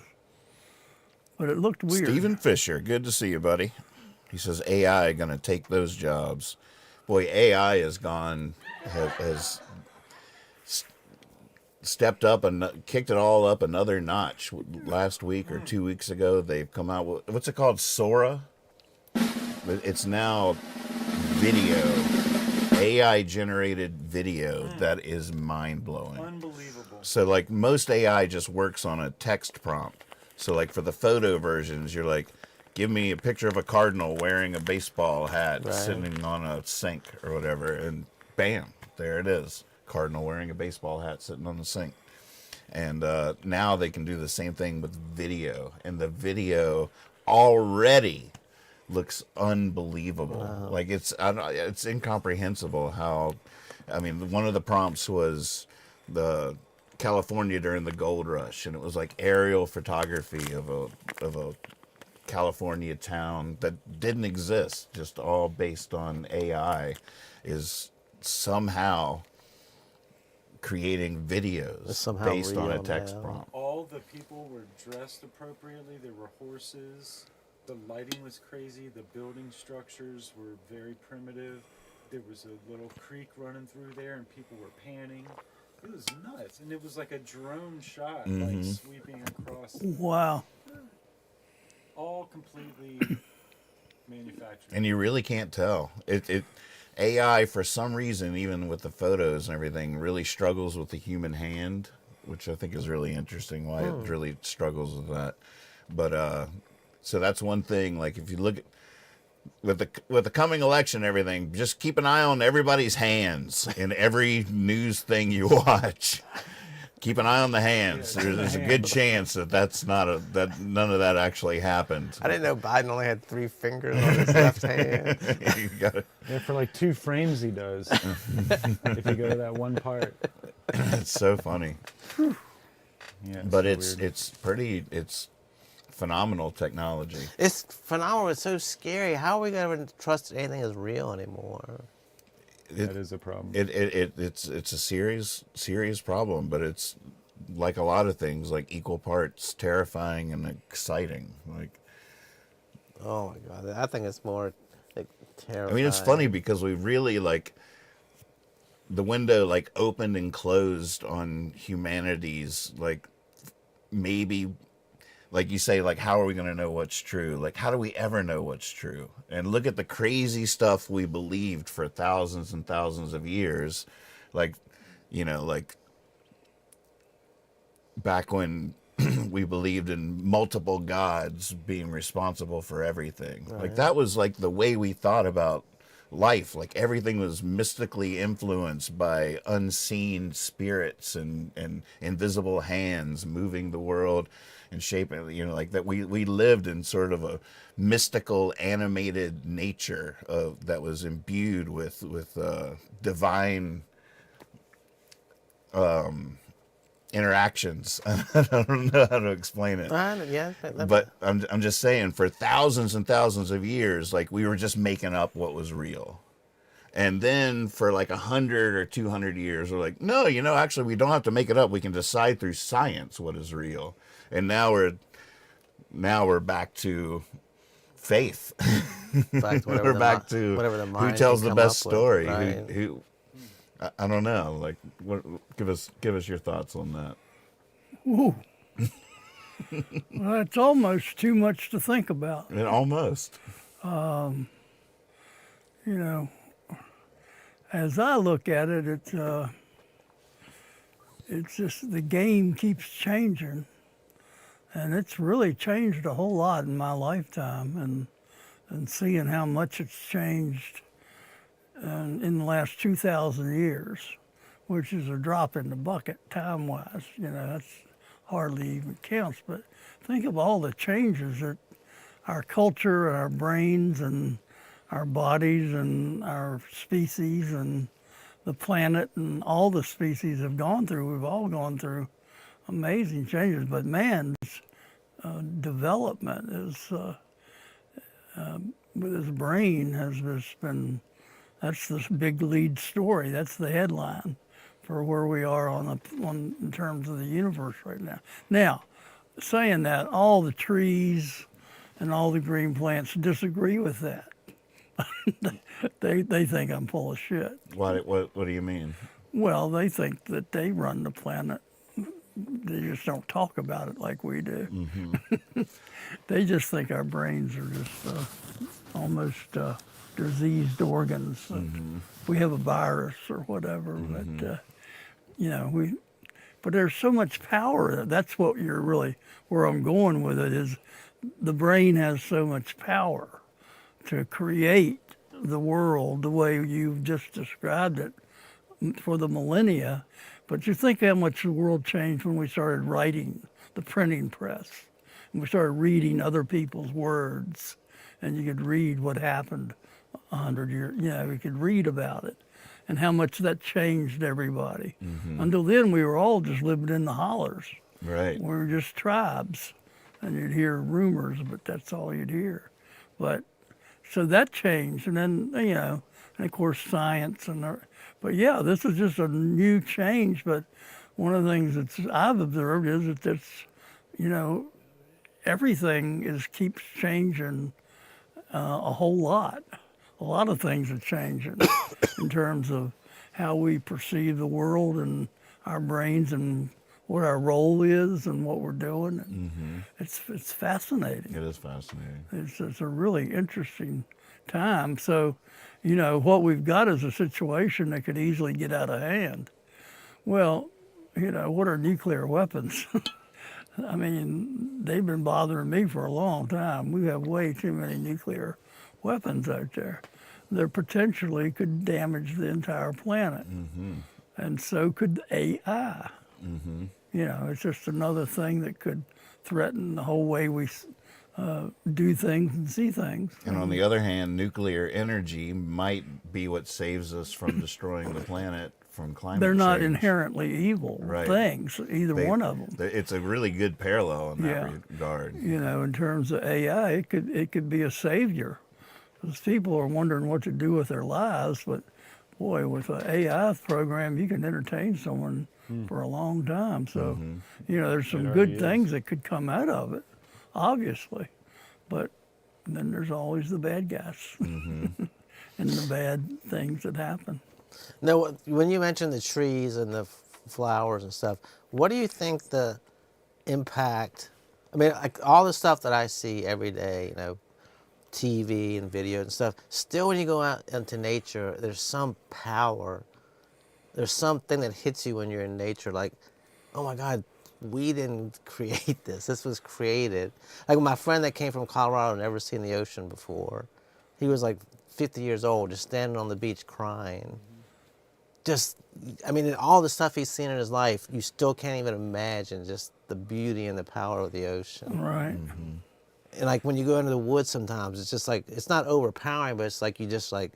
But it looked weird. Stephen Fisher, good to see you, buddy. He says AI going to take those jobs. Boy, AI has stepped up and kicked it all up another notch. Last week or 2 weeks ago, they've come out with, what's it called, Sora? It's now video, AI-generated video that is mind-blowing. Unbelievable. So, like, most AI just works on a text prompt. So, like, for the photo versions, you're like, give me a picture of a cardinal wearing a baseball hat sitting on a sink or whatever, and bam, there it is. Cardinal wearing a baseball hat sitting on the sink. And now they can do the same thing with video. And the video already looks unbelievable. Wow. Like, it's incomprehensible how, I mean, one of the prompts was the California during the gold rush, and it was like aerial photography of a California town that didn't exist, just all based on AI, is somehow creating videos based on a text prompt. All the people were dressed appropriately. There were horses. The lighting was crazy. The building structures were very primitive. There was a little creek running through there, and people were panning. It was nuts, and it was like a drone shot, like sweeping across. Wow. All completely manufactured. And you really can't tell. AI, for some reason, even with the photos and everything, really struggles with the human hand, which I think is really interesting, why it really struggles with that. But so that's one thing. Like, if you look at with the coming election and everything, just keep an eye on everybody's hands in every news thing you watch. Keep an eye on the hands. There's a good chance that none of that actually happened. I didn't know Biden only had 3 fingers on his left hand. You gotta, Yeah, for like 2 frames he does. If you go to that one part. it's so funny. Yeah, But so it's phenomenal technology. It's phenomenal. It's so scary. How are we going to trust anything is real anymore? that is a problem. It's a serious problem, but it's like a lot of things, like equal parts terrifying and exciting. Like, Oh my God, I think it's more like terrifying. I mean, it's funny because we really like the window like opened and closed on humanity's like maybe. Like you say, like, how are we going to know what's true? Like, how do we ever know what's true? And look at the crazy stuff we believed for thousands and thousands of years. Like, you know, like back when we believed in multiple gods being responsible for everything. Right. Like, that was like the way we thought about life. Like, everything was mystically influenced by unseen spirits and invisible hands moving the world and shaping, you know, like that we lived in sort of a mystical animated nature that was imbued with divine interactions. I don't know how to explain it. Yeah, But I'm just saying, for thousands and thousands of years, like, we were just making up what was real. And then for like 100 or 200 years, we're like, no, actually, we don't have to make it up. We can decide through science what is real. And now we're back to faith. back to whatever We're the back mi- to whatever the who mind tells can the come best up with, story. right? Who I don't know. Like, give us your thoughts on that. Ooh. Well, it's almost too much to think about. Almost. You know, as I look at it, it's just the game keeps changing, and it's really changed a whole lot in my lifetime, and seeing how much it's changed in the last 2,000 years, which is a drop in the bucket time-wise. That's hardly even counts. But think of all the changes that our culture and our brains and our bodies and our species and the planet and all the species have gone through. We've all gone through amazing changes. But man's development is, with his brain, has just been, that's this big lead story. That's the headline for where we are in terms of the universe right now. Now, saying that, all the trees and all the green plants disagree with that. They think I'm full of shit. What do you mean? Well, they think that they run the planet. They just don't talk about it like we do. Mm-hmm. They just think our brains are just almost diseased organs. Mm-hmm. We have a virus or whatever, Mm-hmm. but but there's so much power. That's what you're really, where I'm going with it, is the brain has so much power to create the world the way you've just described it for the millennia. But you think how much the world changed when we started writing, the printing press, and we started reading other people's words, and you could read what happened 100 years, you could read about it, and how much that changed everybody. Mm-hmm. Until then, we were all just living in the hollers. Right. We were just tribes, and you'd hear rumors, but that's all you'd hear. But so that changed, and then and of course science but yeah, this is just a new change. But one of the things that I've observed is that everything keeps changing a whole lot. A lot of things are changing in terms of how we perceive the world and our brains and what our role is and what we're doing. And Mm-hmm. it's fascinating. It is fascinating. It's a really interesting time. So, what we've got is a situation that could easily get out of hand. Well, what are nuclear weapons? I mean, they've been bothering me for a long time. We have way too many nuclear weapons out there. They potentially could damage the entire planet. Mm-hmm. And so could AI. Mm-hmm. It's just another thing that could threaten the whole way we do things and see things. And on the other hand, nuclear energy might be what saves us from destroying the planet from climate They're not change. inherently evil things, either one of them. It's a really good parallel in that Yeah. regard. In terms of AI, it could be a savior. Because people are wondering what to do with their lives, but boy, with an AI program, you can entertain someone for a long time. So, there's some good things that could come out of it, obviously. But then there's always the bad guys and the bad things that happen. Now, when you mentioned the trees and the flowers and stuff, what do you think the impact? I mean, like all the stuff that I see every day, TV and video and stuff. Still, when you go out into nature, there's some power. There's something that hits you when you're in nature, like, oh my God, we didn't create this. This was created. Like my friend that came from Colorado, never seen the ocean before. He was like 50 years old, just standing on the beach crying. All the stuff he's seen in his life, you still can't even imagine just the beauty and the power of the ocean. Right. Mm-hmm. And like when you go into the woods sometimes, it's just like, it's not overpowering, but it's like you just like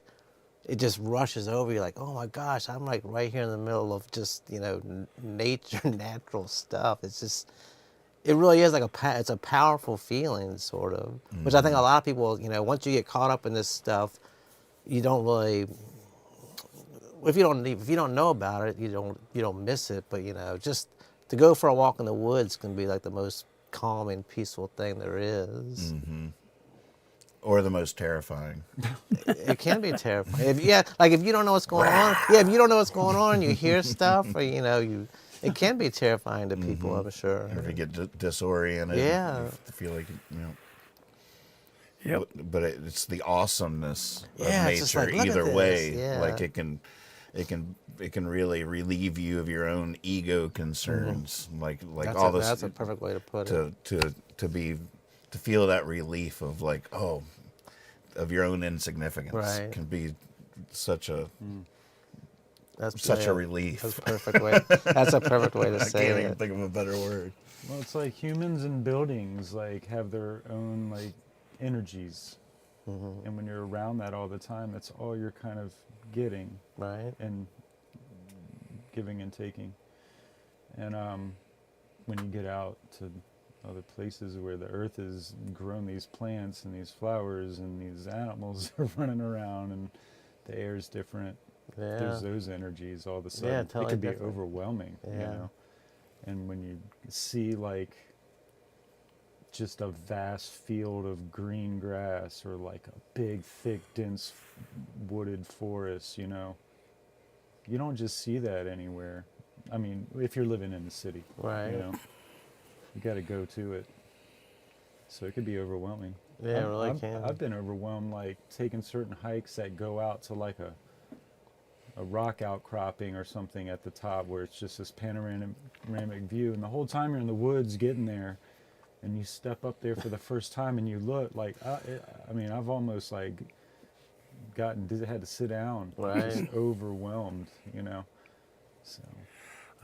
it just rushes over you like, oh my gosh, I'm like right here in the middle of just, nature, natural stuff. It's just, it really is like it's a powerful feeling, sort of, which I think a lot of people, once you get caught up in this stuff, you don't really, if you don't know about it, you don't miss it. But just to go for a walk in the woods can be like the most calming, peaceful thing there is. Mm-hmm. Or the most terrifying. It can be terrifying. If you don't know what's going on, if you don't know what's going on, you hear stuff, or it can be terrifying to people. I'm sure. Or if you get disoriented, Yeah. you feel like Yep. But it's the awesomeness of Yeah, it's just nature like, look at either this. way. Yeah. Like it can really relieve you of your own ego concerns. Like all this. That's a perfect way to put it. To feel that relief of like, of your own insignificance, Right. can be such a That's a relief. That's a perfect way. That's a perfect way to I say can't it. even think of a better word. Well, it's like humans and buildings like have their own like energies, and when you're around that all the time, that's all you're kind of getting, Right. and giving and taking. And when you get out to other places where the earth has grown these plants and these flowers and these animals are running around and the air is different, Yeah. there's those energies all of a sudden. Yeah, It totally could be different. overwhelming, Yeah. And when you see like just a vast field of green grass or like a big, thick, dense wooded forest, you don't just see that anywhere. I mean, if you're living in the city, Right. you got to go to it. So it could be overwhelming. Yeah, it really can. I've been overwhelmed, like taking certain hikes that go out to like a rock outcropping or something at the top where it's just this panoramic view, and the whole time you're in the woods getting there, and you step up there for the first time and you look like, I've almost like had to sit down, Right. just overwhelmed, So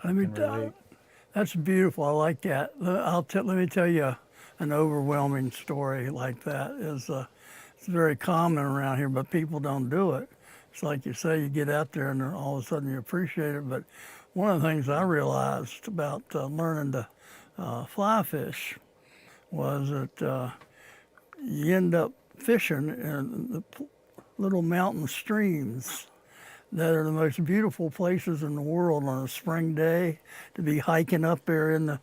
Let me can relate. That's beautiful. I like that. Let me tell you an overwhelming story like that. It's very common around here, but people don't do it. It's like you say, you get out there and then all of a sudden you appreciate it. But one of the things I realized about learning to fly fish was that you end up fishing in the little mountain streams that are the most beautiful places in the world on a spring day, to be hiking up there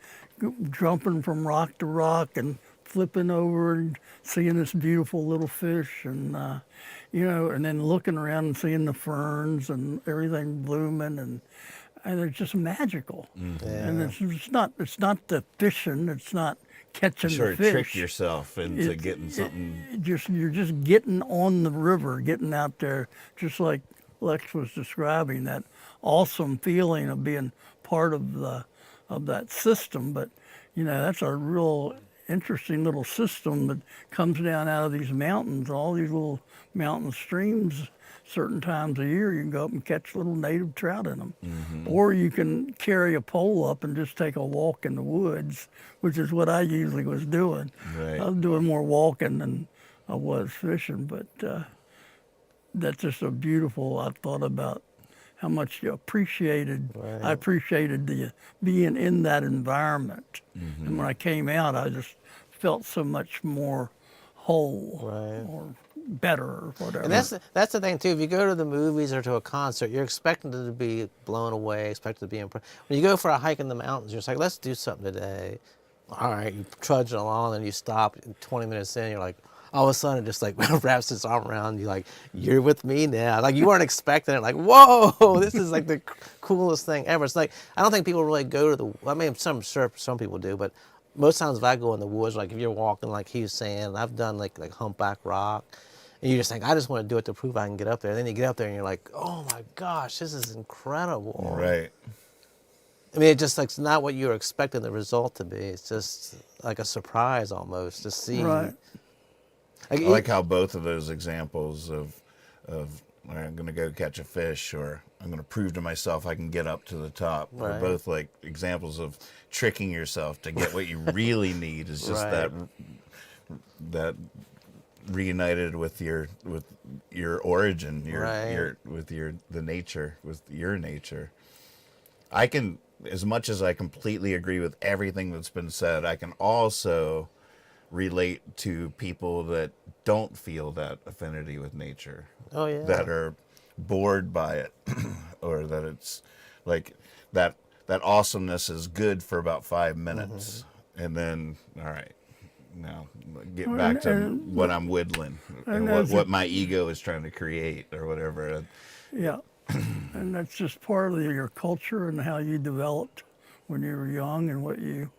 jumping from rock to rock and flipping over and seeing this beautiful little fish, and and then looking around and seeing the ferns and everything blooming, and it's just magical. Mm-hmm. Yeah. And it's not the fishing, it's not catching Sort the of fish. trick yourself into getting something. You're just getting on the river, getting out there, just like Lex was describing, that awesome feeling of being part of that system. But that's a real interesting little system that comes down out of these mountains, all these little mountain streams. Certain times a year you can go up and catch little native trout in them. Mm-hmm. Or you can carry a pole up and just take a walk in the woods, which is what I usually was doing. Right. I was doing more walking than I was fishing, but that's just a beautiful, I thought about how much you appreciated. Right. I appreciated the being in that environment. Mm-hmm. And when I came out, I just felt so much more whole, Right. or better, or whatever. And that's the thing too. If you go to the movies or to a concert, you're expecting to be blown away, expected to be impressed. When you go for a hike in the mountains, you're just like, let's do something today. All right, you trudge along and you stop. 20 minutes in, you're like, all of a sudden it just like wraps its arm around you, like, you're with me now. Like, you weren't expecting it. Like, whoa, this is like the coolest thing ever. It's like, I don't think people really go to I mean, some people do, but most times if I go in the woods, like if you're walking, like he was saying, I've done like Humpback Rock, and you just think, I just want to do it to prove I can get up there. And then you get up there and you're like, oh my gosh, this is incredible. Right. I mean, it's not what you were expecting the result to be. It's just like a surprise almost to see. Right. I like how both of those examples of I'm going to go catch a fish, or I'm going to prove to myself I can get up to the top, are Right. both like examples of tricking yourself to get what you really need. Is just Right. that reunited with your origin, Right. the nature, with your nature. I can, as much as I completely agree with everything that's been said, I can also relate to people that don't feel that affinity with nature. Oh, yeah. That are bored by it, or that it's like that awesomeness is good for about 5 minutes, and then all right, now get back to what I'm whittling and what my ego is trying to create or whatever. Yeah, and that's just part of your culture and how you developed when you were young and what you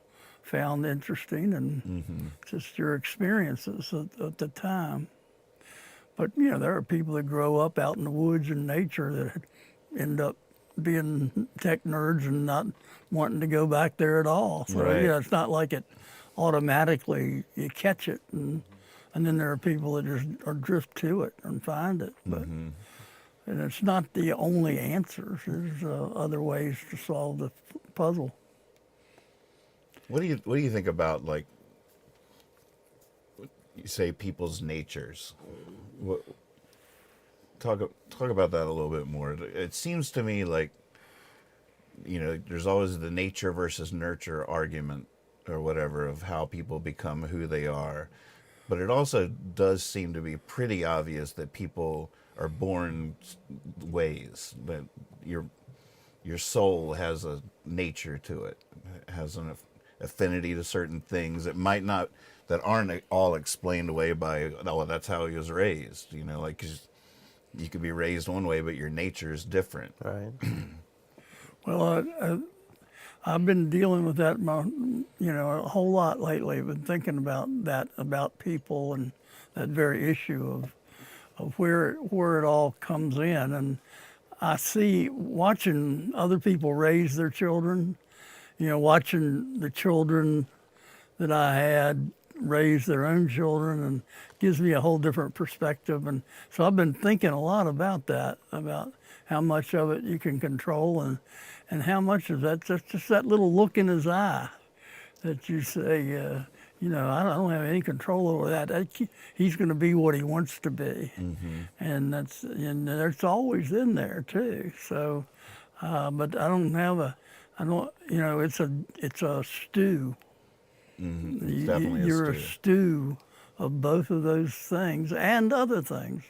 found interesting and just your experiences at the time. But, you know, there are people that grow up out in the woods and nature that end up being tech nerds and not wanting to go back there at all. So, Right. you know, it's not like it automatically, you catch it. And then there are people that just are drift to it and find it. But, and it's not the only answer. There's other ways to solve the puzzle. What do you think about, like, you say people's natures? What, talk about that a little bit more. It seems to me like, you know, there's always the nature versus nurture argument or whatever of how people become who they are. But it also does seem to be pretty obvious that people are born ways, that your soul has a nature to it, has an affinity to certain things that aren't all explained away by, oh, that's how he was raised. You know, like, 'cause you could be raised one way, but your nature is different. Right. Well, I've been dealing with that, a whole lot lately. I've been thinking about that, about people and that very issue of where it all comes in. And I see, watching other people raise their children, you know, watching the children that I had raise their own children, and gives me a whole different perspective. And so I've been thinking a lot about that, about how much of it you can control and how much of that's just that little look in his eye that you say, you know, I don't have any control over that. He's going to be what he wants to be. And that's always in there too. So, but you know, it's a stew. It's definitely You're a stew. a stew of both of those things and other things.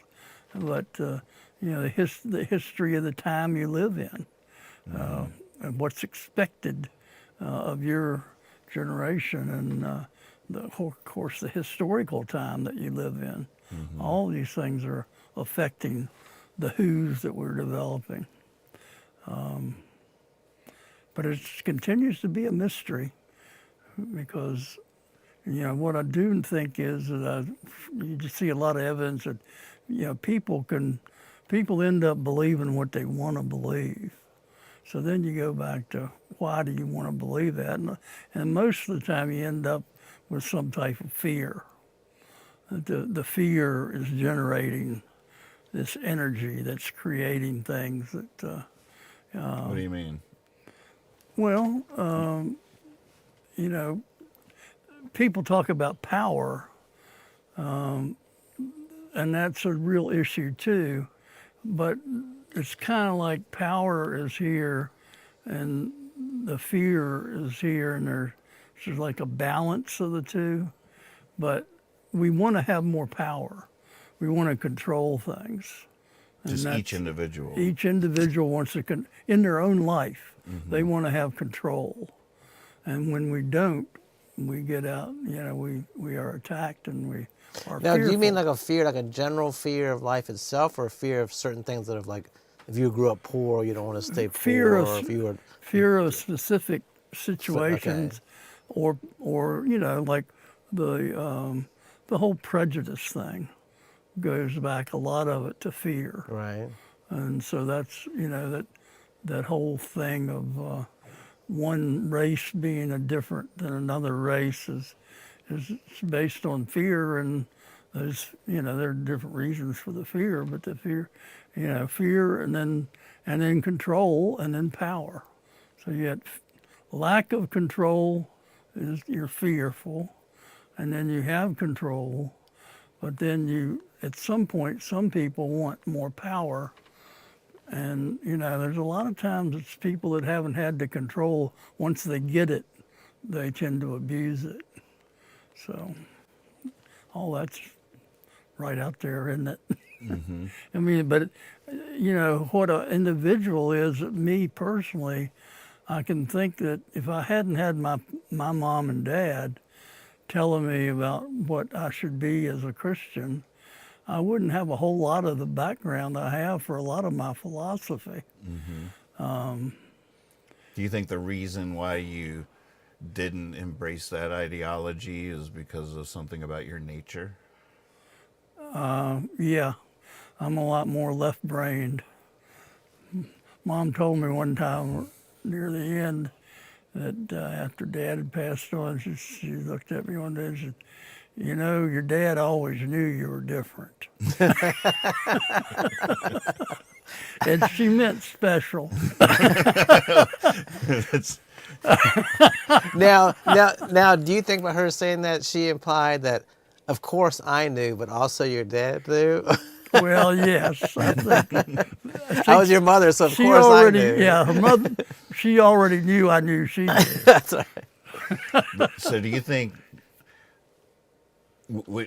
But, you know, the history of the time you live in, and what's expected of your generation, and of course the historical time that you live in. All these things are affecting the who's that we're developing. But it continues to be a mystery, because, you know, what I do think is that you just see a lot of evidence that, you know, people end up believing what they want to believe. So then you go back to, why do you want to believe that? And most of the time you end up with some type of fear. The fear is generating this energy that's creating things that... What do you mean? Well, you know, people talk about power, and that's a real issue too, but it's kind of like power is here and the fear is here, and there's like a balance of the two, but we want to have more power. We want to control things. Just each individual. Each individual wants to, in their own life, they want to have control. And when we don't, we get out, you know, we are attacked, and we are Now, fearful. do you mean like a fear, like a general fear of life itself, or a fear of certain things that have, like, if you grew up poor, you don't want to stay poor, or if you were... Fear of specific situations, or you know, like the whole prejudice thing goes back, a lot of it, to fear. Right. And so that's, you know, that whole thing of one race being a different than another race is based on fear, and there's, you know, there are different reasons for the fear, but the fear, you know, fear, and then control, and then power. So you had lack of control is you're fearful, and then you have control, But then at some point, some people want more power. And, there's a lot of times it's people that haven't had the control. Once they get it, they tend to abuse it. So all that's right out there, isn't it? Mm-hmm. I mean, but, what an individual is, me personally, I can think that if I hadn't had my mom and dad telling me about what I should be as a Christian, I wouldn't have a whole lot of the background I have for a lot of my philosophy. Mm-hmm. Do you think the reason why you didn't embrace that ideology is because of something about your nature? Yeah, I'm a lot more left-brained. Mom told me one time near the end that after Dad had passed on, she looked at me one day and said, your dad always knew you were different. And she meant special. Now, do you think by her saying that she implied that, of course I knew, but also your dad knew? Well, yes, I think. I was your mother, so of course I knew. Yeah, her mother, she already knew I knew she did. That's right. So do you think,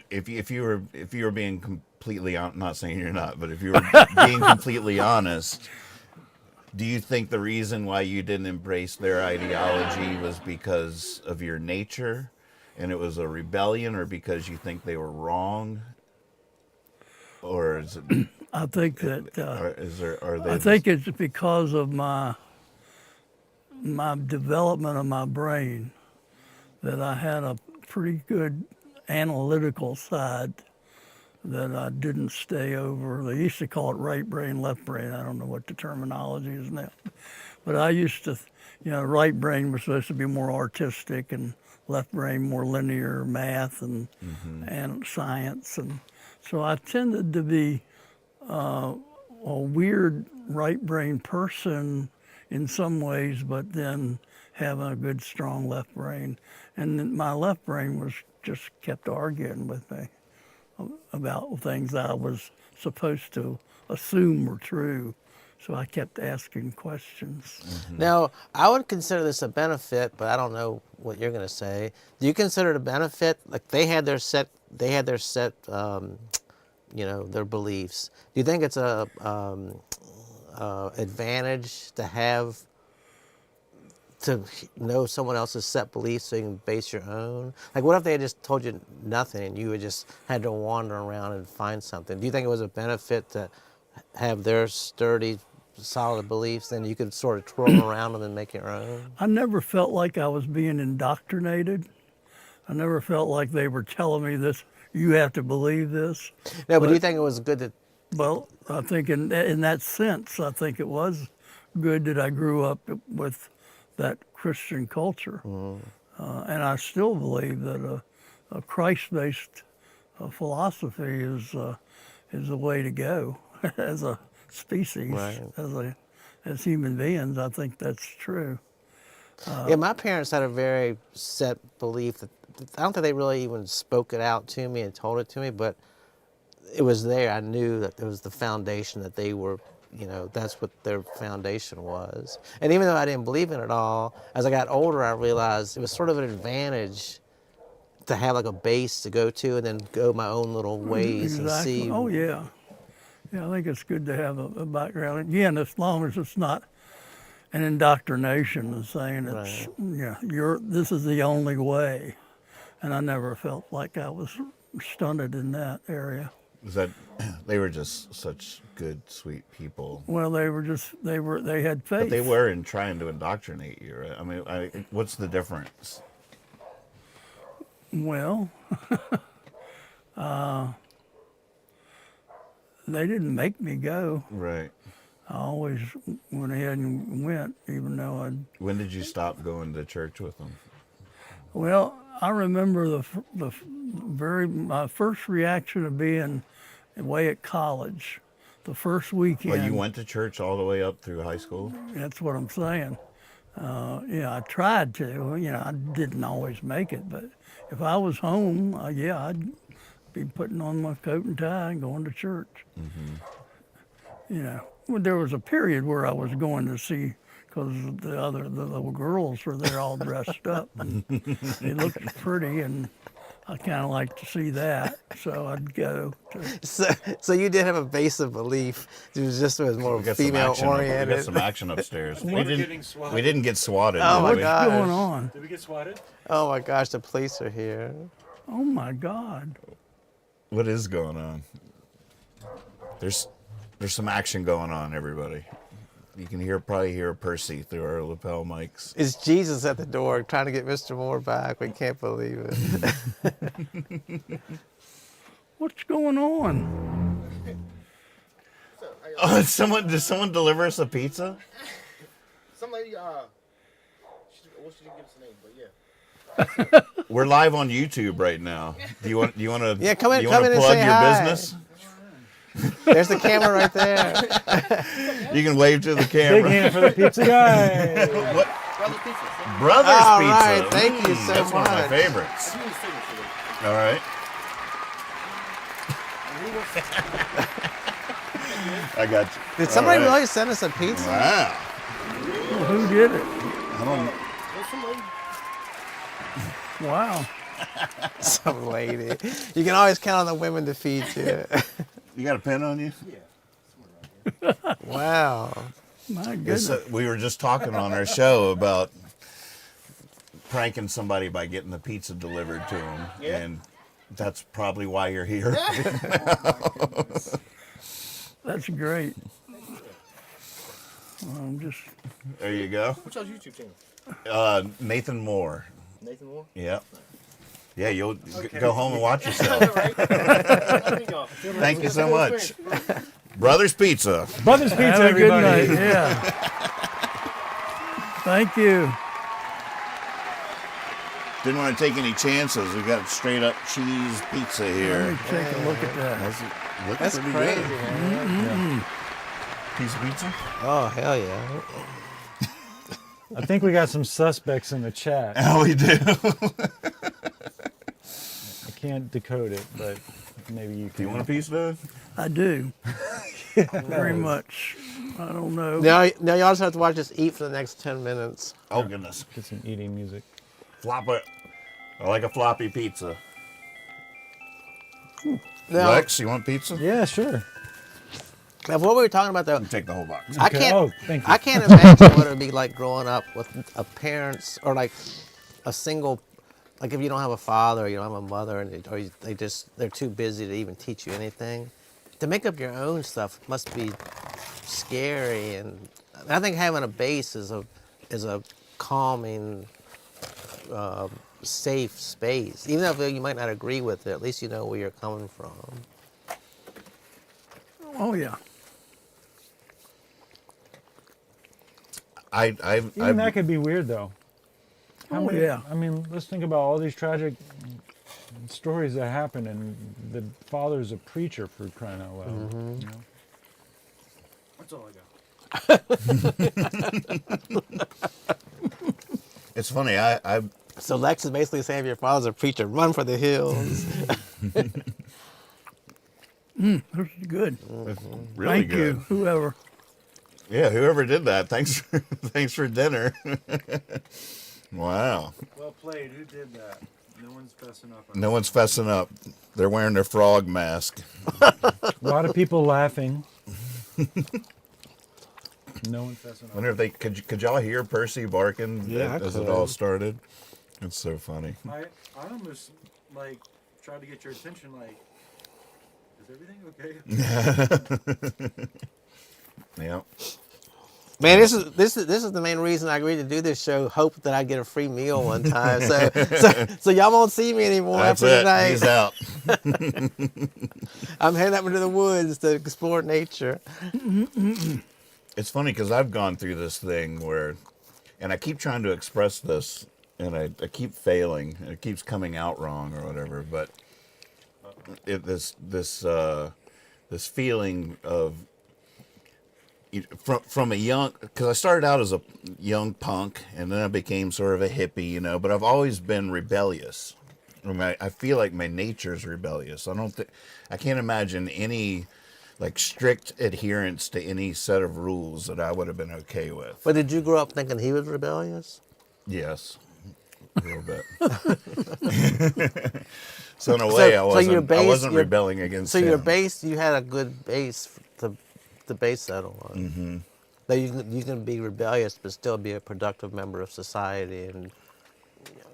if you were being completely not saying you're not, but if you were being completely honest, do you think the reason why you didn't embrace their ideology was because of your nature, and it was a rebellion, or because you think they were wrong, or is it? I think that. I think it's because of my development of my brain that I had a pretty good analytical side that I didn't stay over. They used to call it right brain, left brain. I don't know what the terminology is now. But I used to, right brain was supposed to be more artistic and left brain more linear math and science. And so I tended to be a weird right brain person in some ways, but then having a good strong left brain. And then my left brain was just kept arguing with me about things I was supposed to assume were true. So I kept asking questions. Mm-hmm. Now, I would consider this a benefit, but I don't know what you're going to say. Do you consider it a benefit? Like they had their set, their beliefs. Do you think it's a advantage to know someone else's set beliefs so you can base your own? Like, what if they had just told you nothing and you just had to wander around and find something? Do you think it was a benefit to have their sturdy, solid beliefs, then you could sort of twirl around them and make your own? I never felt like I was being indoctrinated. I never felt like they were telling me this, you have to believe this. No, but do you think it was good to... Well, I think in that sense, I think it was good that I grew up with that Christian culture. And I still believe that a Christ-based philosophy is the way to go as a species, right. as human beings. I think that's true. Yeah, my parents had a very set belief that I don't think they really even spoke it out to me and told it to me, but it was there. I knew that it was the foundation that they were, that's what their foundation was. And even though I didn't believe in it all, as I got older, I realized it was sort of an advantage to have like a base to go to and then go my own little ways and see. Oh, yeah. Yeah, I think it's good to have a background. Again, as long as it's not an indoctrination of saying it's, this is the only way. And I never felt like I was stunted in that area. Was that they were just such good, sweet people? Well, they had faith. But they weren't trying to indoctrinate you, right? I mean, what's the difference? Well, they didn't make me go. Right. I always went ahead and went, even though I'd... When did you stop going to church with them? Well, I remember my first reaction of being away at college, the first weekend. Well, you went to church all the way up through high school? That's what I'm saying. I tried to. I didn't always make it, but if I was home, be putting on my coat and tie and going to church. You know, well, there was a period where I was going to see, because the little girls were there all dressed up. And they looked pretty, and I kind of like to see that, so I'd go. So you did have a base of belief. It was more We got some female action. We oriented. got some action upstairs. we getting didn't. swatted. We didn't get swatted. Oh, did my we? God. What's going on? Did we get swatted? Oh my gosh, the police are here. Oh my God. What is going on? There's some action going on, everybody. You can probably hear Percy through our lapel mics. It's Jesus at the door trying to get Mr. Moore back. We can't believe it. What's going on? Oh, did someone deliver us a pizza? Some lady, she didn't give us a name, but yeah. We're live on YouTube right now. Do you want to? Yeah, come in You want to and plug say your hi. business? There's the camera right there. You can wave to the Big camera. hand for the pizza guy. What? Brother Pizza. Brothers All Pizza. right, thank you so That's one of my much. favorites. He was signature. All right. I got you. Did somebody All right. really send us a pizza? Wow. Well, who did it? I don't. There's some lady. Wow. Some lady. You can always count on the women to feed you. You got a pen on you? Wow. My goodness. We were just talking on our show about pranking somebody by getting the pizza delivered to them, Yeah. and that's probably why you're here. That's great. I'm just, There you go. What's y'all's YouTube channel? Nathan Moore. Nathan Moore? Yep. Yeah, you'll go home and watch yourself. Thank y'all. Thank you so much. Brothers Pizza. Brothers Pizza, have a good everybody. night. Yeah. Thank you. Didn't want to take any chances. We got straight up cheese pizza Let here. me take a look at that. That's That's pretty crazy, good. man. Piece of pizza? Oh, hell yeah. I think we got some suspects in the chat. Oh, we do. I can't decode it, but maybe you Do can. you want a piece, Doug? I do. Very much. I don't know. Now y'all just have to watch us eat for the next 10 minutes. Oh, goodness. Get some eating music. Flop it. I like a floppy pizza. Now, Lex, you want pizza? Yeah, sure. now what we were talking about, though, Take the whole box. I Okay. can't. Oh, thank you. I can't imagine what it would be like growing up with a parents or like a single, like if you don't have a father or you don't have a mother and they're too busy to even teach you anything. To make up your own stuff must be scary, and I think having a base is a calming, safe space. Even if you might not agree with it, at least you know where you're coming from. Oh, yeah. Even that could be weird, though. Oh, yeah. I mean, let's think about all these tragic stories that happen, and the father's a preacher, for crying out loud. You know? That's all I got. It's funny. I So Lex is basically saying if your father's a preacher, run for the hills. This is good. really Thank good. you, whoever. Yeah, whoever did that. Thanks for dinner. Wow. Well played. Who did that? No one's fessing up. No one's fessing up. They're wearing their frog mask. A lot of people laughing. No one fessing I up. wonder if they could y'all hear Percy barking Yeah, I as it could. all started. It's so funny. I almost like tried to get your attention. Like, is everything okay? Yeah. Man, this is the main reason I agreed to do this show. Hope that I get a free meal one time. So y'all won't see me anymore That's after it. tonight. He's out. I'm heading up into the woods to explore nature. It's funny because I've gone through this thing where, and I keep trying to express this, and I keep failing, and it keeps coming out wrong or whatever. But this feeling of from a young, because I started out as a young punk, and then I became sort of a hippie, but I've always been rebellious, I feel like my nature's rebellious. I can't imagine any like strict adherence to any set of rules that I would have been okay with. But did you grow up thinking he was rebellious? Yes, a little bit. So in a way, I wasn't rebelling against him. So your base, you had a good base to base that on. Mm-hmm. That you can be rebellious but still be a productive member of society, and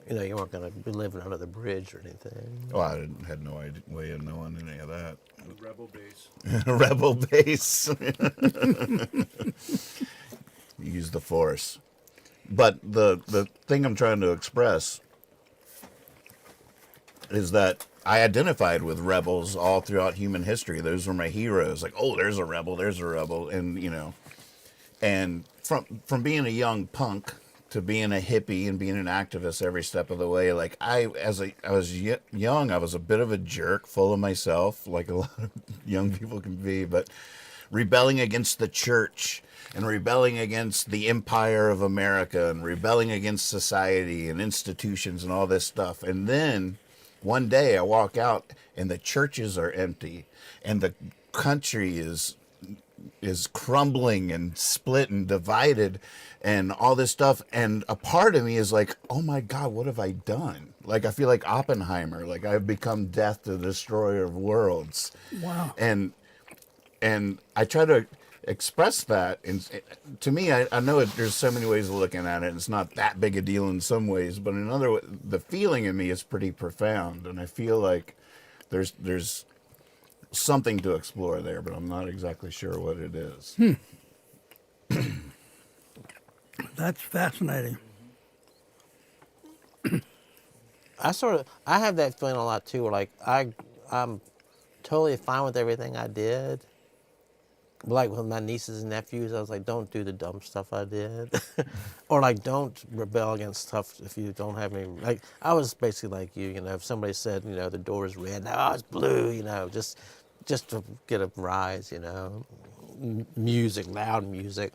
you weren't going to be living under the bridge or anything. Well, I had no way of knowing any of that. A rebel base. Rebel base. Use the force. But the thing I'm trying to express is that I identified with rebels all throughout human history. Those were my heroes. Like, oh, there's a rebel, and and from being a young punk to being a hippie and being an activist every step of the way. Like I was young, I was a bit of a jerk, full of myself, like a lot of young people can be, but rebelling against the church and rebelling against the empire of America and rebelling against society and institutions and all this stuff. And then one day I walk out and the churches are empty and the country is crumbling and split and divided and all this stuff, and a part of me is like, oh my God, what have I done? Like I feel like Oppenheimer, like I've become death, the destroyer of worlds. Wow. And I try to express that, and to me, I know there's so many ways of looking at it, and it's not that big a deal in some ways, but in other ways, the feeling in me is pretty profound, and I feel like there's something to explore there, but I'm not exactly sure what it is. That's fascinating. I have that feeling a lot too, where like I'm totally fine with everything I did. Like with my nieces and nephews, I was like, don't do the dumb stuff I did. Or like, don't rebel against stuff if you don't have any, like, I was basically like you, if somebody said, the door is red, no, it's blue, just to get a rise, music, loud music.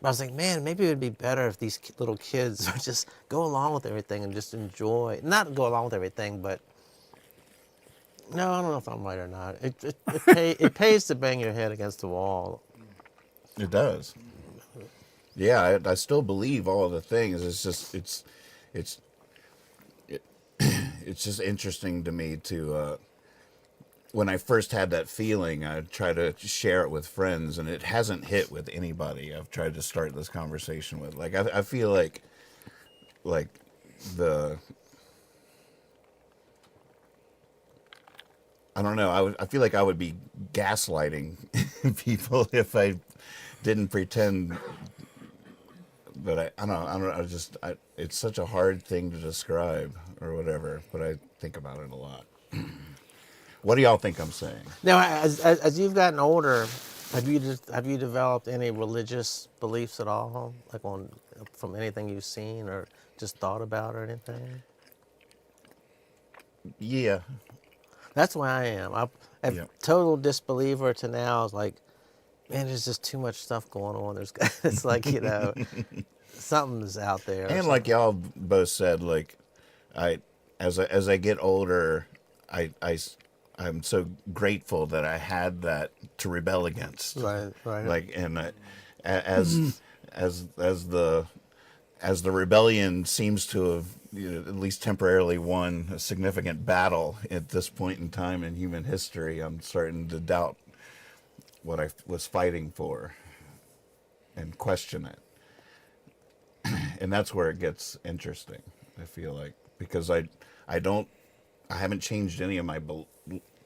But I was like, man, maybe it would be better if these little kids would just go along with everything and just enjoy, not go along with everything, but no, I don't know if I'm right or not. It pays to bang your head against the wall. It does. Yeah, I still believe all of the things. It's just it's just interesting to me to when I first had that feeling, I try to share it with friends, and it hasn't hit with anybody I've tried to start this conversation with. Like I feel like I don't know. I feel like I would be gaslighting people if I didn't pretend. But I don't know. It's such a hard thing to describe or whatever. But I think about it a lot. What do y'all think I'm saying? Now, as you've gotten older, have you developed any religious beliefs at all, like from anything you've seen or just thought about or anything? Yeah. That's why I am. I'm total disbeliever to now. I was like, man, there's just too much stuff going on. It's like, something's out there. And like y'all both said, like, as I get older, I'm so grateful that I had that to rebel against. Right. Like, and as the rebellion seems to have at least temporarily won a significant battle at this point in time in human history, I'm starting to doubt what I was fighting for and question it. And that's where it gets interesting, I feel like, because I haven't changed any of my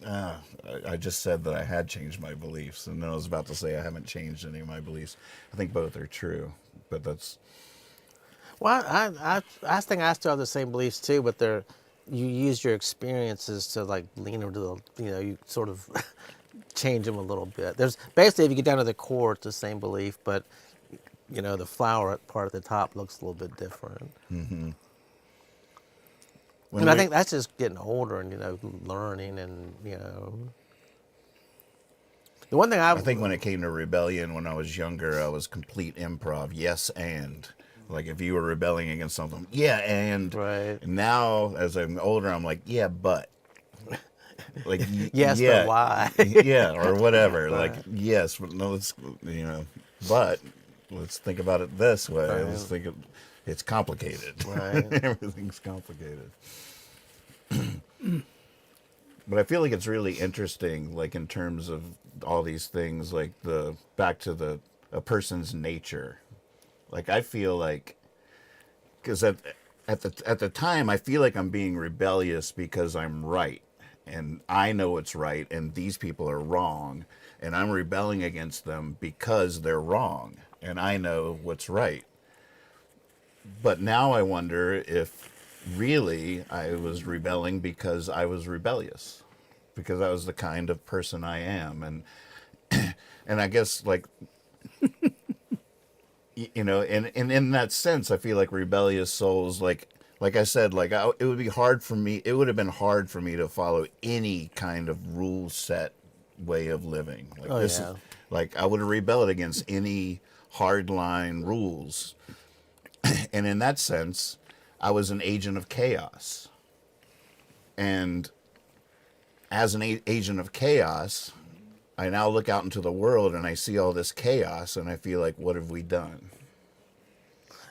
I just said that I had changed my beliefs, and then I was about to say I haven't changed any of my beliefs. I think both are true, but that's... Well, I think I still have the same beliefs too, but you use your experiences to like lean into the, you sort of change them a little bit. There's basically, if you get down to the core, it's the same belief, but the flower part at the top looks a little bit different. Mm-hmm. And I think that's just getting older and learning and the one thing I think when it came to rebellion when I was younger, I was complete improv, yes and. Like if you were rebelling against something, yeah, and Right. now as I'm older, I'm like, yeah, but like Yes, yeah, but why? yeah, or whatever. Right. Like yes, but no, let's but let's think about it this way. Right. Let's think it's complicated. Right. Everything's complicated. But I feel like it's really interesting, like in terms of all these things, like back to a person's nature. Like I feel like, because at the time I feel like I'm being rebellious because I'm right, and I know it's right, and these people are wrong, and I'm rebelling against them because they're wrong, and I know what's right. But now I wonder if really I was rebelling because I was rebellious, because I was the kind of person I am, and I guess like and in that sense I feel like rebellious souls, like I said, like it would have been hard for me to follow any kind of rule set way of living. Like is like I would have rebelled against any hardline rules. And in that sense, I was an agent of chaos. And as an agent of chaos, I now look out into the world and I see all this chaos and I feel like, what have we done?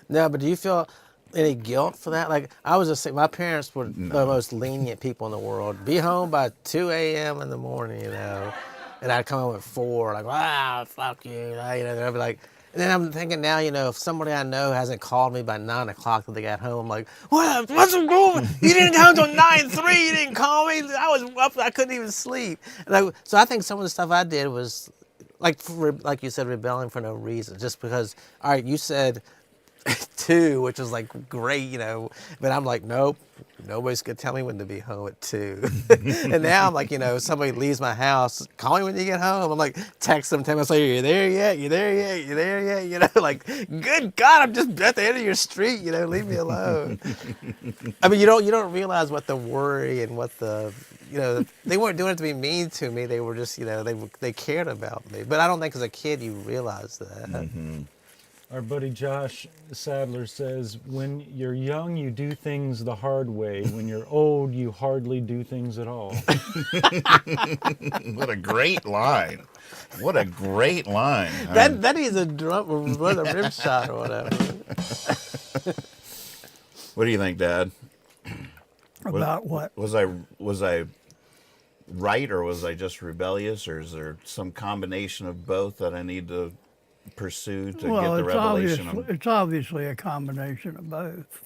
No, but do you feel any guilt for that? Like, I was just saying, my parents were the most lenient people in the world. Be home by 2 a.m. in the morning, and I'd come home at 4, like, fuck you, they'd be like, and then I'm thinking now, if somebody I know hasn't called me by 9 o'clock that they got home, I'm like, what's wrong? You didn't come till 9:03, you didn't call me. I was up, I couldn't even sleep. So I think some of the stuff I did was, like you said, rebelling for no reason. Just because, all right, you said 2, which was like great, but I'm like, nope, nobody's gonna tell me when to be home at 2. And now I'm like, somebody leaves my house, call me when you get home. I'm like, text them 10 minutes later, you there yet? You there yet? You there yet? Like, good God, I'm just at the end of your street, leave me alone. I mean, you don't realize what the worry and what the, they weren't doing it to be mean to me. They were just, they cared about me. But I don't think as a kid you realize that. Mm-hmm. Our buddy Josh Sadler says, when you're young, you do things the hard way. When you're old, you hardly do things at all. What a great line. What a great line. That is a drum or a rim shot or whatever. What do you think, Dad? About what? Was I right, or was I just rebellious, or is there some combination of both that I need to pursue to get the revelation? It's obviously a combination of both.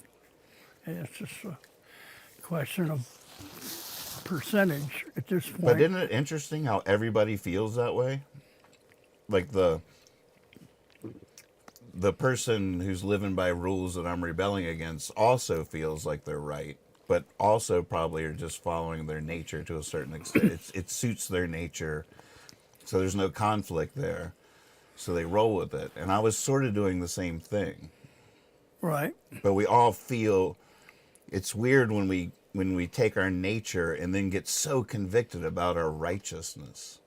It's just a question of percentage at this point. But isn't it interesting how everybody feels that way? Like the person who's living by rules that I'm rebelling against also feels like they're right, but also probably are just following their nature to a certain extent. It suits their nature, so there's no conflict there. So they roll with it. And I was sort of doing the same thing. Right. But we all feel, it's weird when we take our nature and then get so convicted about our righteousness.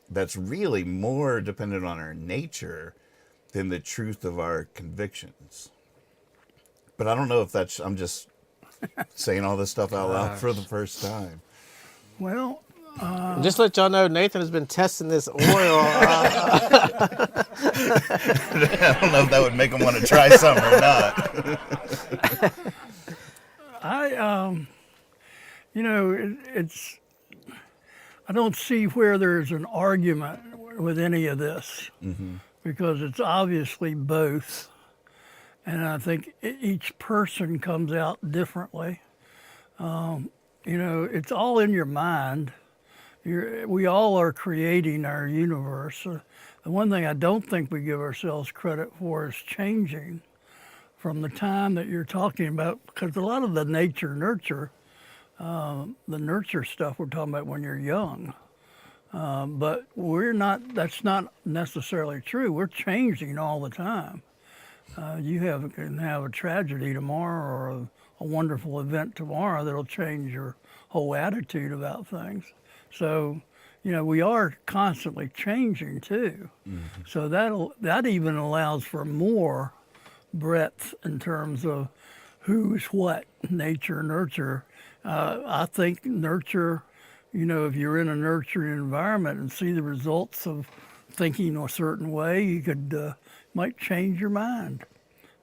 That's really more dependent on our nature than the truth of our convictions. But I don't know if I'm just saying all this stuff out loud for the first time. Well, just let y'all know, Nathan has been testing this oil. I don't know if that would make him want to try some or not. I don't see where there's an argument with any of this, because it's obviously both. And I think each person comes out differently. It's all in your mind. We all are creating our universe. The one thing I don't think we give ourselves credit for is changing from the time that you're talking about, because a lot of the nurture stuff we're talking about when you're young. But that's not necessarily true. We're changing all the time. You can have a tragedy tomorrow or a wonderful event tomorrow that'll change your whole attitude about things. So, we are constantly changing too. So that even allows for more breadth in terms of who's what, nature, nurture. I think nurture, if you're in a nurturing environment and see the results of thinking a certain way, you could might change your mind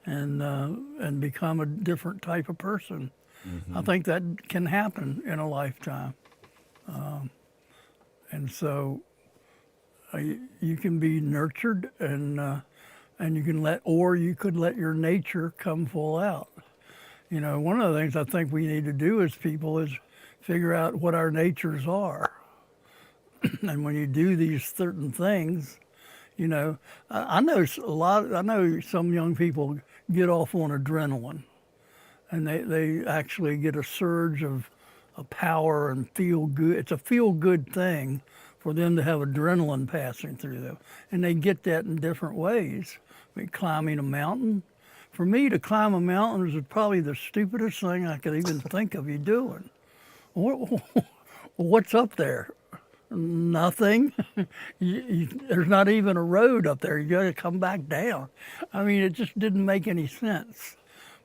and become a different type of person. I think that can happen in a lifetime. And so you can be nurtured and you could let your nature come full out. One of the things I think we need to do as people is figure out what our natures are. And when you do these certain things, I know some young people get off on adrenaline, and they actually get a surge of power and feel good. It's a feel good thing for them to have adrenaline passing through them, and they get that in different ways. Climbing a mountain. For me, to climb a mountain is probably the stupidest thing I could even think of you doing. What's up there? Nothing. There's not even a road up there. You got to come back down. I mean, it just didn't make any sense.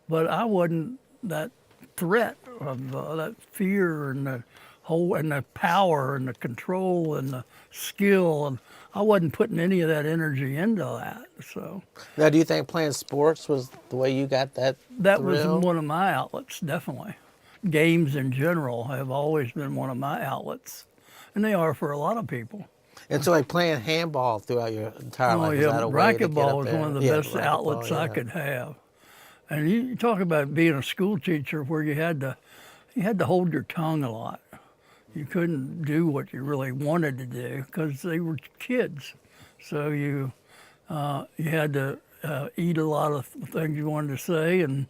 But I wasn't that threat of that fear and the power and the control and the skill, and I wasn't putting any of that energy into that. So now, do you think playing sports was the way you got that thrill? Was one of my outlets, definitely. Games in general have always been one of my outlets, and they are for a lot of people. And so, like playing handball throughout your entire life, was that a way to get up racquetball was there? one of the best outlets I could have. And you talk about being a school teacher where you had to hold your tongue a lot. You couldn't do what you really wanted to do because they were kids. So you had to eat a lot of things you wanted to say and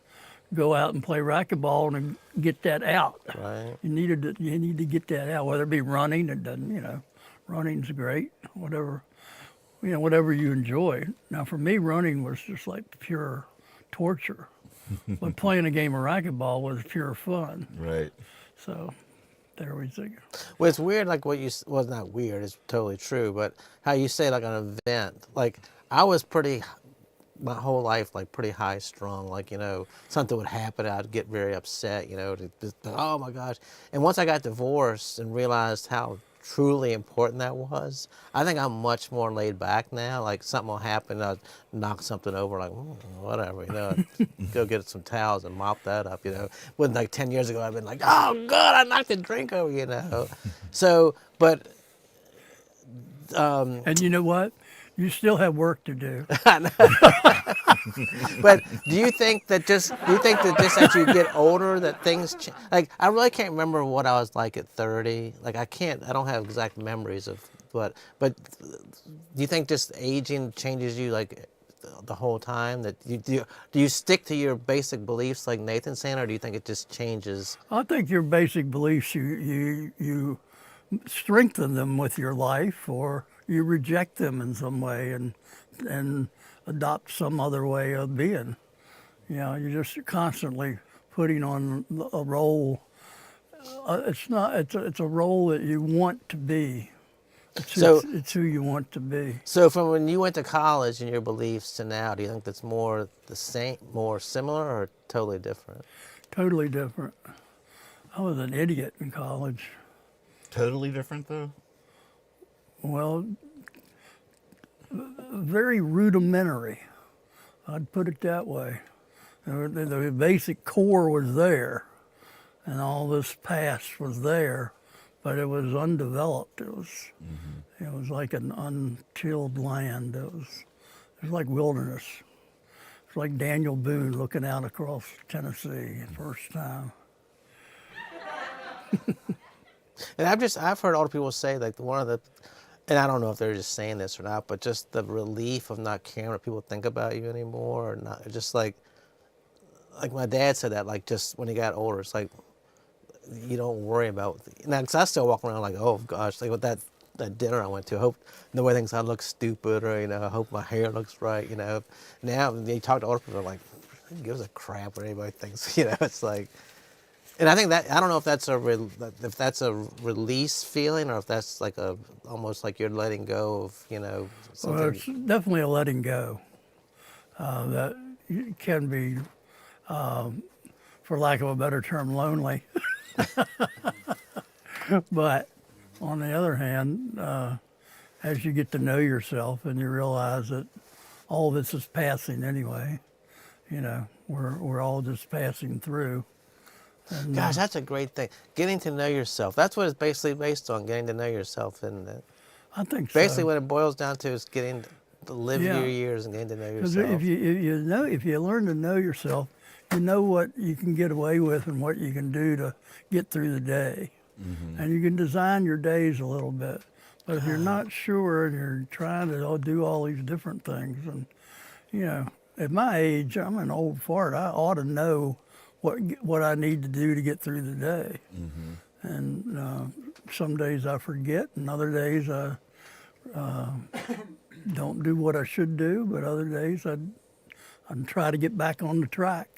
go out and play racquetball and get that out. Right. You need to get that out, whether it be running. It doesn't, running's great. Whatever you enjoy. Now for me, running was just like pure torture, but playing a game of racquetball was pure fun. Right. So. There we go. Well, it's weird, like what you, well, it's not weird, it's totally true, but how you say like an event, like I was my whole life, like pretty high strung, like, something would happen, I'd get very upset, oh my gosh. And once I got divorced and realized how truly important that was, I think I'm much more laid back now. Like something will happen, I'll knock something over, like whatever, go get some towels and mop that up, When like 10 years ago I've been like, oh God, I knocked a drink over, So, but and you know what? You still have work to do. But do you think that just as you get older that things change? Like I really can't remember what I was like at 30. Like I don't have exact memories of but do you think just aging changes you like the whole time? That do you stick to your basic beliefs like Nathan's saying, or do you think it just changes? I think your basic beliefs you strengthen them with your life, or you reject them in some way and adopt some other way of being. You're just constantly putting on a role. It's a role that you want to be. It's who you want to be. So from when you went to college and your beliefs to now, do you think that's more the same, more similar, or totally different? Totally different. I was an idiot in college. Totally different, though? Well, very rudimentary. I'd put it that way. The basic core was there, and all this past was there, but it was undeveloped. It was like an untilled land. It was like wilderness. It's like Daniel Boone looking out across Tennessee first time. And I've heard all the people say like and I don't know if they're just saying this or not, but just the relief of not caring what people think about you anymore, or not, just like my dad said that, like just when he got older, it's like you don't worry about. Now, cause I still walk around like, oh gosh, like with that dinner I went to, I hope nobody thinks I look stupid, or I hope my hair looks right. Now you talk to older people, they're like, who gives a crap what anybody thinks? It's like. And I think that, I don't know if that's a release feeling, or if that's like almost like you're letting go of, something. Well, it's definitely a letting go. That can be, for lack of a better term, lonely. But on the other hand, as you get to know yourself and you realize that all this is passing anyway, you know, we're all just passing through. And, Gosh, that's a great thing. Getting to know yourself. That's what it's basically based on, getting to know yourself, isn't it? I think Basically, so. what it boils down to is getting to live Yeah. your years and getting to know Because yourself. if you learn to know yourself, you know what you can get away with and what you can do to get through the day. And you can design your days a little bit. But if you're not sure and you're trying to do all these different things, and you know, at my age, I'm an old fart. I ought to know what I need to do to get through the day. And some days I forget, and other days I don't do what I should do. But other days I try to get back on the track.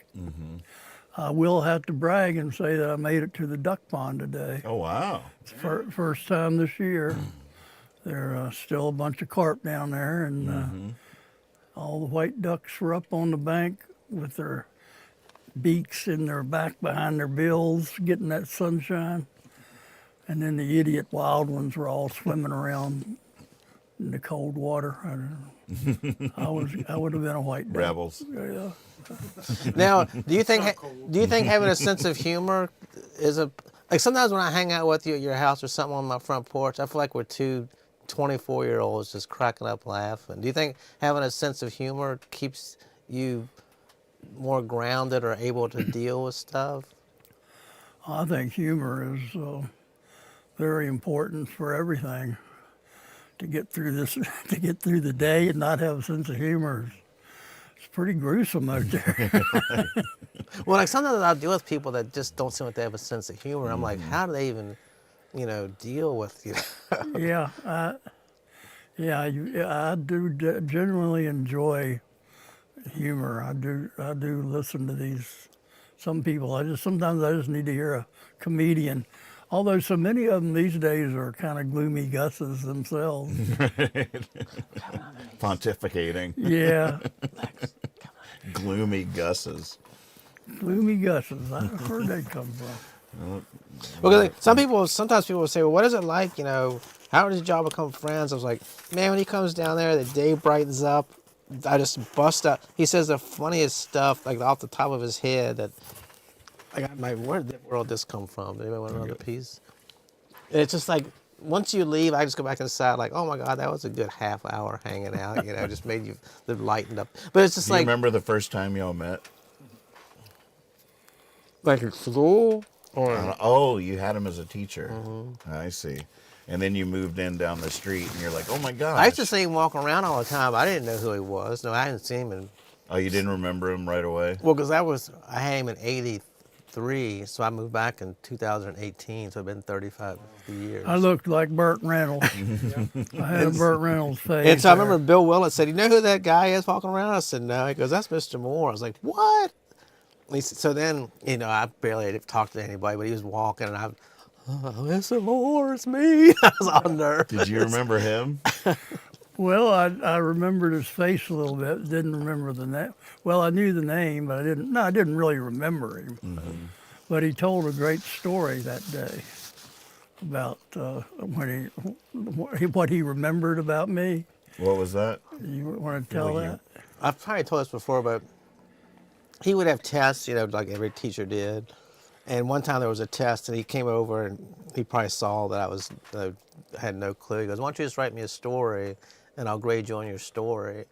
I will have to brag and say that I made it to the duck pond today. Oh, wow. It's the first time this year. There are still a bunch of carp down there, and all the white ducks were up on the bank with their beaks in their back behind their bills, getting that sunshine. And then the idiot wild ones were all swimming around in the cold water. I don't know. I would have been a white duck. Rebels. Yeah. Now, do you think having a sense of humor is like sometimes when I hang out with you at your house or something on my front porch, I feel like we're two 24-year-olds just cracking up laughing. Do you think having a sense of humor keeps you more grounded or able to deal with stuff? I think humor is very important for everything. To get through this, to get through the day and not have a sense of humor, it's pretty gruesome out there. Well, like sometimes I deal with people that just don't seem like they have a sense of humor. I'm like, how do they even, deal with you? Yeah, I do generally enjoy humor. I do listen to these. Some people, sometimes I just need to hear a comedian. Although so many of them these days are kind of gloomy gusses themselves. Pontificating. Yeah, Gloomy gusses. gloomy gusses. I've heard they come from. Well, sometimes people will say, well, what is it like, how did y'all become friends? I was like, man, when he comes down there, the day brightens up. I just bust out. He says the funniest stuff, like off the top of his head that, like, where did the world this come from? Anybody want another piece? And it's just like, once you leave, I just go back inside like, oh my God, that was a good half hour hanging out, just made you lightened up. But it's just Do you like, remember the first time y'all met? like at school? Oh, you had him as a teacher. I see. And then you moved in down the street, and you're like, oh my God. I used to see him walking around all the time. I didn't know who he was. No, I hadn't seen him in, Oh, you didn't remember him right away? well, because I had him in 83, so I moved back in 2018, so it's been 35 years. I looked like Burt Reynolds. I had a Burt Reynolds face. And so I there. remember Bill Willett said, you know who that guy is walking around? I said, no. He goes, that's Mr. Moore. I was like, what? So then, I barely talked to anybody, but he was walking, and Mr. Moore, it's me. I was all nervous. Did you remember him? Well, I remembered his face a little bit. Didn't remember the name. Well, I knew the name, but I didn't really remember him. But he told a great story that day about what he remembered about me. What was that? You want to tell that? I've probably told this before, but he would have tests, like every teacher did. And one time there was a test, and he came over, and he probably saw that I had no clue. He goes, why don't you just write me a story, and I'll grade you on your story.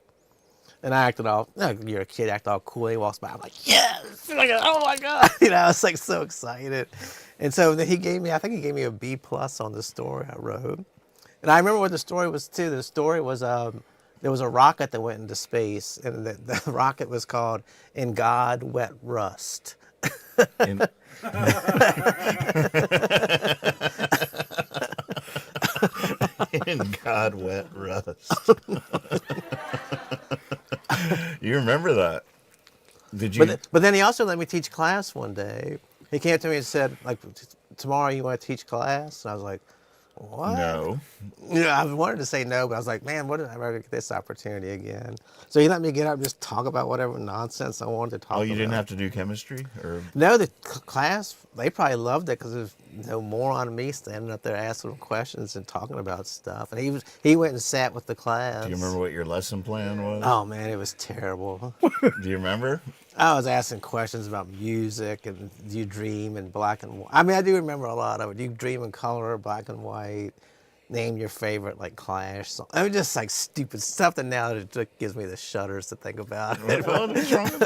And I acted all, you're a kid, act all cool. He walks by, I'm like, yes! Like, oh my God! I was like so excited. And so then he gave me a B+ on the story I wrote. And I remember what the story was too. The story was, there was a rocket that went into space, and the rocket was called In God Wet Rust. In God Wet Rust. You remember that? Did you? But then he also let me teach class one day. He came up to me and said, like, tomorrow you want to teach class? And I was like, What? No. Yeah, I wanted to say no, but I was like, man, what did I ever get this opportunity again? So he let me get up and just talk about whatever nonsense I wanted to talk about. Oh, you didn't have to do chemistry? Or No, the class, they probably loved it because there's no moron me standing up there asking them questions and talking about stuff. And he went and sat with the class. do you remember what your lesson plan was? Oh, man, it was terrible. Do you remember? I was asking questions about music and do you dream in black and white? I mean, I do remember a lot of it. Do you dream in color, black and white? Name your favorite, like, Clash song. I mean, just, like, stupid stuff that now it just gives me the shudders to think about it. What's wrong with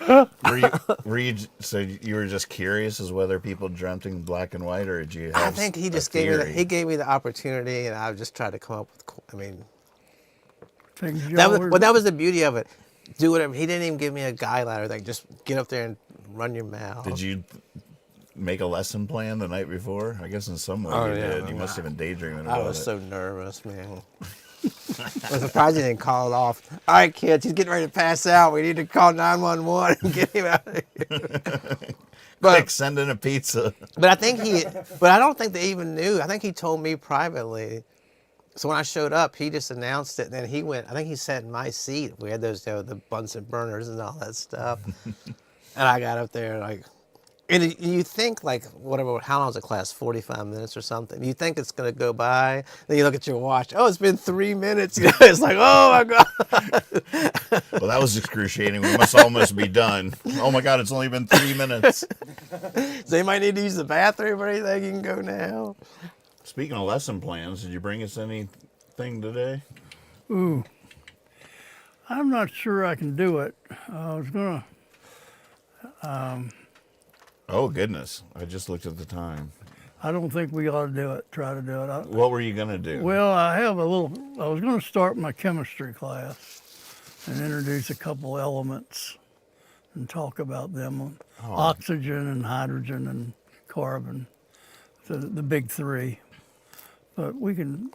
that? So you were just curious as whether people dreamt in black and white, or did you have I think he just gave me the opportunity, and I just tried to come up with, I mean, Things that was the beauty of it. Do whatever. He didn't even give me a guideline or like just get up there and run your mouth. Did you make a lesson plan the night before? I guess in some way you did. You must have been daydreaming about it. I was so nervous, man. I'm surprised he didn't call it off. All right, kids, he's getting ready to pass out. We need to call 911 and get him out of here. Quick, send in a pizza. But I don't think they even knew. I think he told me privately. So when I showed up, he just announced it, and then he went. I think he sat in my seat. We had those, the Bunsen burners and all that stuff. And I got up there like, and you think like whatever. How long was the class? 45 minutes or something. You think it's gonna go by. Then you look at your watch. Oh, it's been 3 minutes. It's like, oh my god. Well, that was excruciating. We must almost be done. Oh my god, it's only been 3 minutes. So you might need to use the bathroom or anything. You can go now. Speaking of lesson plans, did you bring us anything today? Ooh, I'm not sure I can do it. I was gonna. Oh goodness, I just looked at the time. I don't think we ought to do it. Try to do it. What were you gonna do? Well, I was going to start my chemistry class and introduce a couple elements and talk about them: oxygen and hydrogen and carbon, the big three. But we can,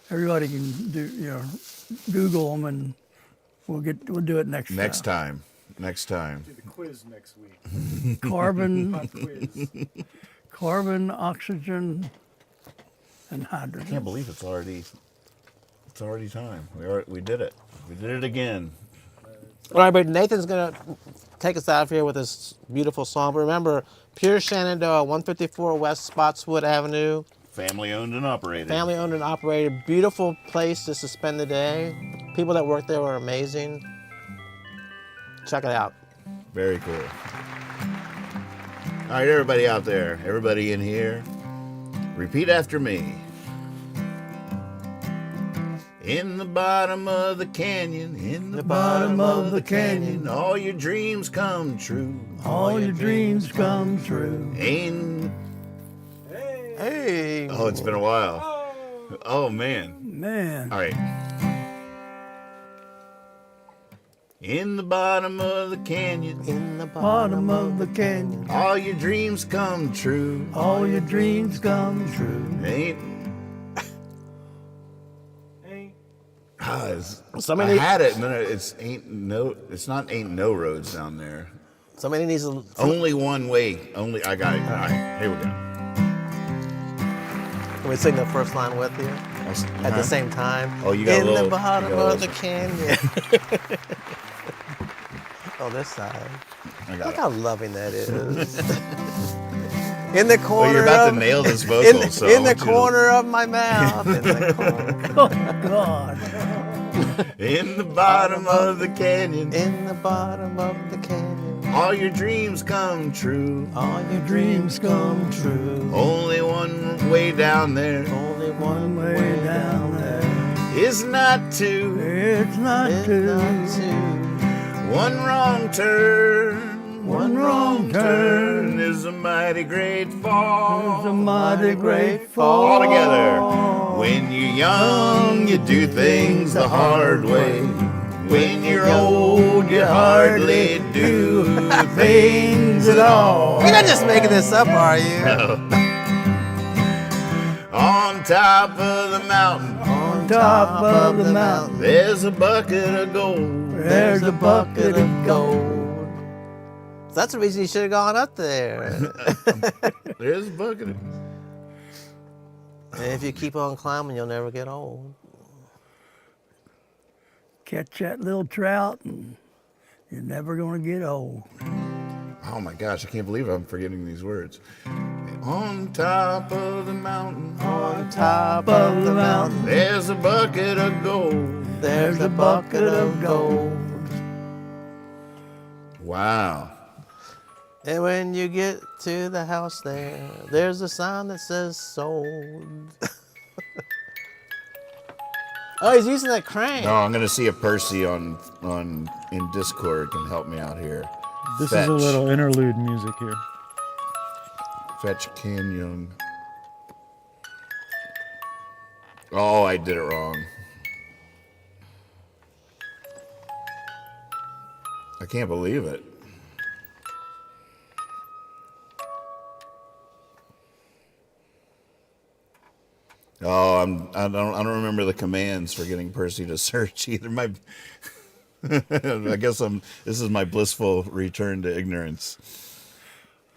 everybody can do, Google them, and we'll do it next time. Next time. Do the quiz next week. Carbon, Pop quiz. carbon, oxygen, and hydrogen. I can't believe it's already time. We did it. We did it again. All right, but Nathan's gonna take us out of here with this beautiful song. But remember, Pure Shenandoah, 154 West Spotswood Avenue. Family owned and operated. Family owned and operated. Beautiful place to spend the day. People that work there were amazing. Check it out. Very cool. All right, everybody out there, everybody in here, repeat after me. In the bottom of the canyon, in the bottom of the canyon, all your dreams come true. All your dreams come true. Hey. Oh, it's been a while. Oh, man. Man. All right. In the bottom of the canyon, In the Bottom of the canyon. all your dreams come true. All your dreams come true. Ain't Somebody, I had it, and then ain't no roads down there. somebody needs to. Only one way. I got it. All right, here we go. Can we sing the first line with you at the same time? Oh, you got In a little. the bottom you got a of the little- canyon. Oh, this side. I got Look it. how loving that is. In the corner. Well, you're about to of- nail this vocal, in, so I in the want you to- corner of my mouth. In the corner. Oh, God. In the bottom of the canyon, In the bottom of the canyon. all your dreams come true. All your Dreams come true. Only one way down there Only one Way down there. is not to. It's not It's to. not to. One wrong turn, One wrong turn is a mighty great fall. It's a mighty great fall. All together. When you're young, you do things the hard way. When you're old, you hardly do things at all. You're not just making this up, are you? On top of the mountain, On top of the mountain, there's a bucket of gold. there's a bucket of gold. So that's the reason you should have gone up there. There's a bucket of... And if you keep on climbing, you'll never get old. Catch that little trout, and you're never gonna get old. Oh my gosh, I can't believe I'm forgetting these words. On top of the mountain, On top of the mountain, there's a bucket of gold. there's a bucket of gold. Wow. And when you get to the house there's a sign that says sold. Oh, he's using that crank. No, I'm gonna see if Percy in Discord can help me out here. This Fetch. is a little interlude music here. Fetch Canyon. Oh, I did it wrong. I can't believe it. Oh, I don't remember the commands for getting Percy to search either. I guess this is my blissful return to ignorance.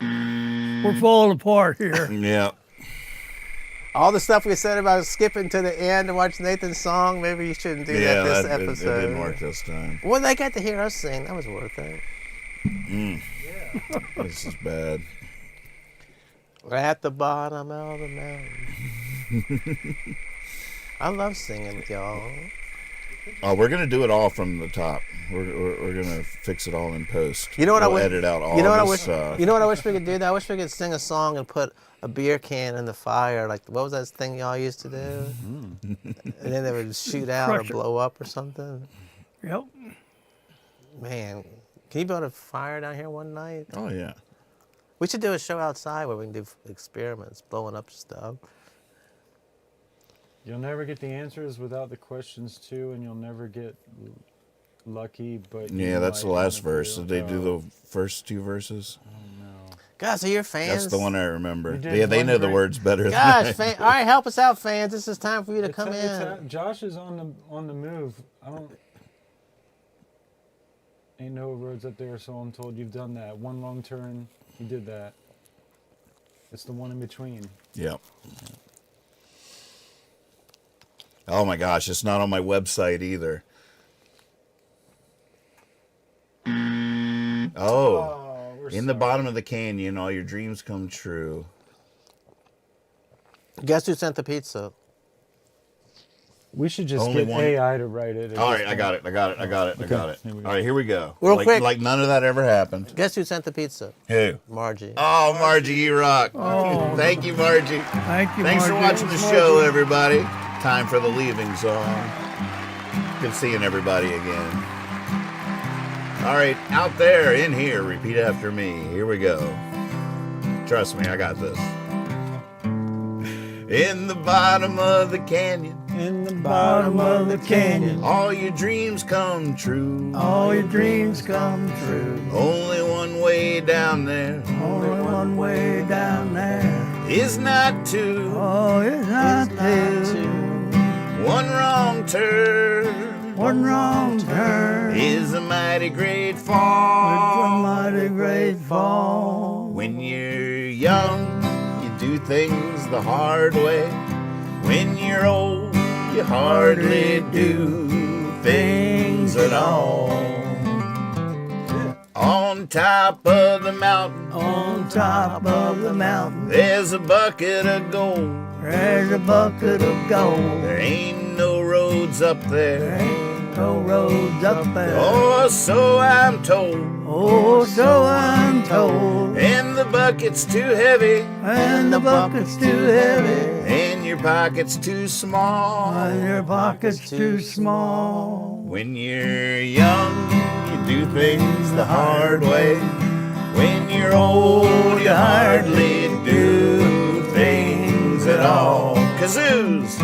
We're falling apart here. Yeah. All the stuff we said about skipping to the end to watch Nathan's song, maybe you shouldn't do Yeah, that this it episode. didn't work this time. Well, they got to hear us sing. That was worth it. This is bad. We're at the bottom of the mountain. I love singing with y'all. Oh, we're gonna do it all from the top. We're gonna fix it all in post. You know what we'll I wish? edit out all You know what I this wish? stuff. You know what I wish we could do? I wish we could sing a song and put a beer can in the fire. Like what was that thing y'all used to do? And then they would shoot out Crush or it. blow up or something. Yep. Man, can you build a fire down here one night? Oh yeah. We should do a show outside where we can do experiments, blowing up stuff. You'll never get the answers without the questions too, and you'll never get lucky. But you Yeah, that's the might last in a verse. field. Did they do the first two verses? Guys, are your fans? That's the one I remember. You did Yeah, they know the wondering- words better than Gosh, I fan, all right, help us out, fans. This is time for you to come It's in. Josh is on the move. Ain't no roads up there, so I'm told you've done that. One wrong turn, you did that. It's the one in between. Yep. Oh my gosh, it's not on my website either. Oh, we're in the sorry. bottom of the canyon, all your dreams come true. Guess who sent the pizza? We should just Only get one- AI to write it. at All this right, I point. got it. I got it. here we go. All right, here we go. Real like, quick. like none of that ever happened. Guess who sent the pizza? Who? Margie. Oh, Margie, you rock. Thank you, Margie. Thank you, Thanks for Margie. watching the show, everybody. Time for the leaving song. Good seeing everybody again. All right, out there, in here, repeat after me. Here we go. Trust me, I got this. In the bottom of the canyon, In the Bottom of the canyon, all your dreams come true. all your dreams come true. Only one way down there Only one way down there. is not to. Oh, it's not two. One wrong turn One wrong turn. is a mighty great It's a fall. mighty great fall. When you're young, you do things the hard way. When you're old, you hardly do things at all. On top of the mountain, On top of the mountain, there's a bucket of gold. there's a bucket of gold. There ain't no roads up There there. ain't no roads up there. Oh, so I'm told. Oh, so I'm told. And the bucket's too heavy, And the bucket's too heavy. and your pocket's too small. And your pocket's too small. When you're young, you do things the hard way. When you're old, you hardly do things at all. Kazoos!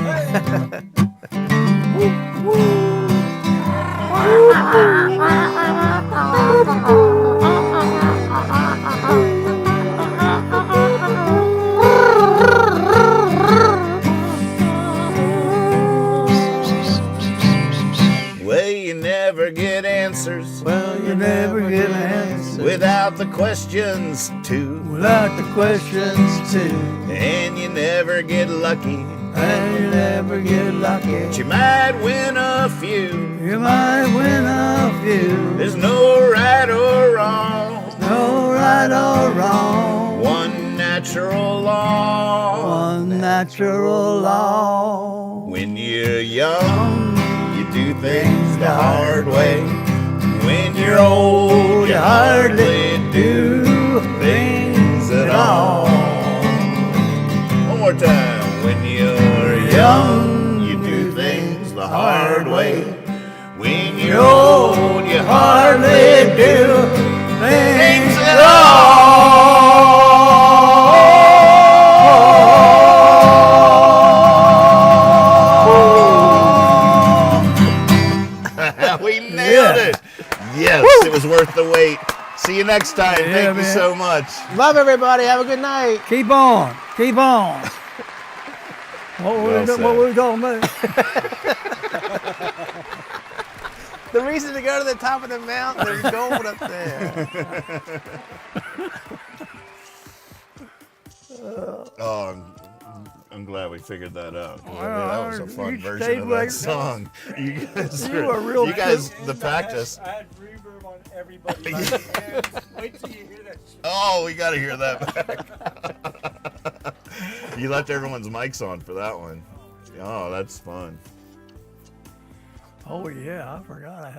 Well, you never get answers Well, you never get answers without the questions too. without the questions too. And you never never get lucky. And you never get lucky. But you might win a few. You might win a few. There's no right or wrong. No right or wrong. One natural law. One natural law. When you're young, you do things the hard way. When you're old, you hardly do things at all. One more time. When you're young, you do things the hard way. When you're old, you hardly do things at all. We nailed it. Yes, it was worth the wait. See you next time. Thank you so much. Love everybody. Have a good night. Keep on. Keep on. What were we talking about? The reason to go to the top of the mountain, there's gold up there. Oh, I'm glad we figured that out. Well, that was a fun you version stayed of like- that song. You guys, You were real the practice. I had reverb on everybody. Wait till you hear that shit. Oh, we got to hear that back. You left everyone's mics on for that one. Oh, that's fun. Oh yeah, I forgot I had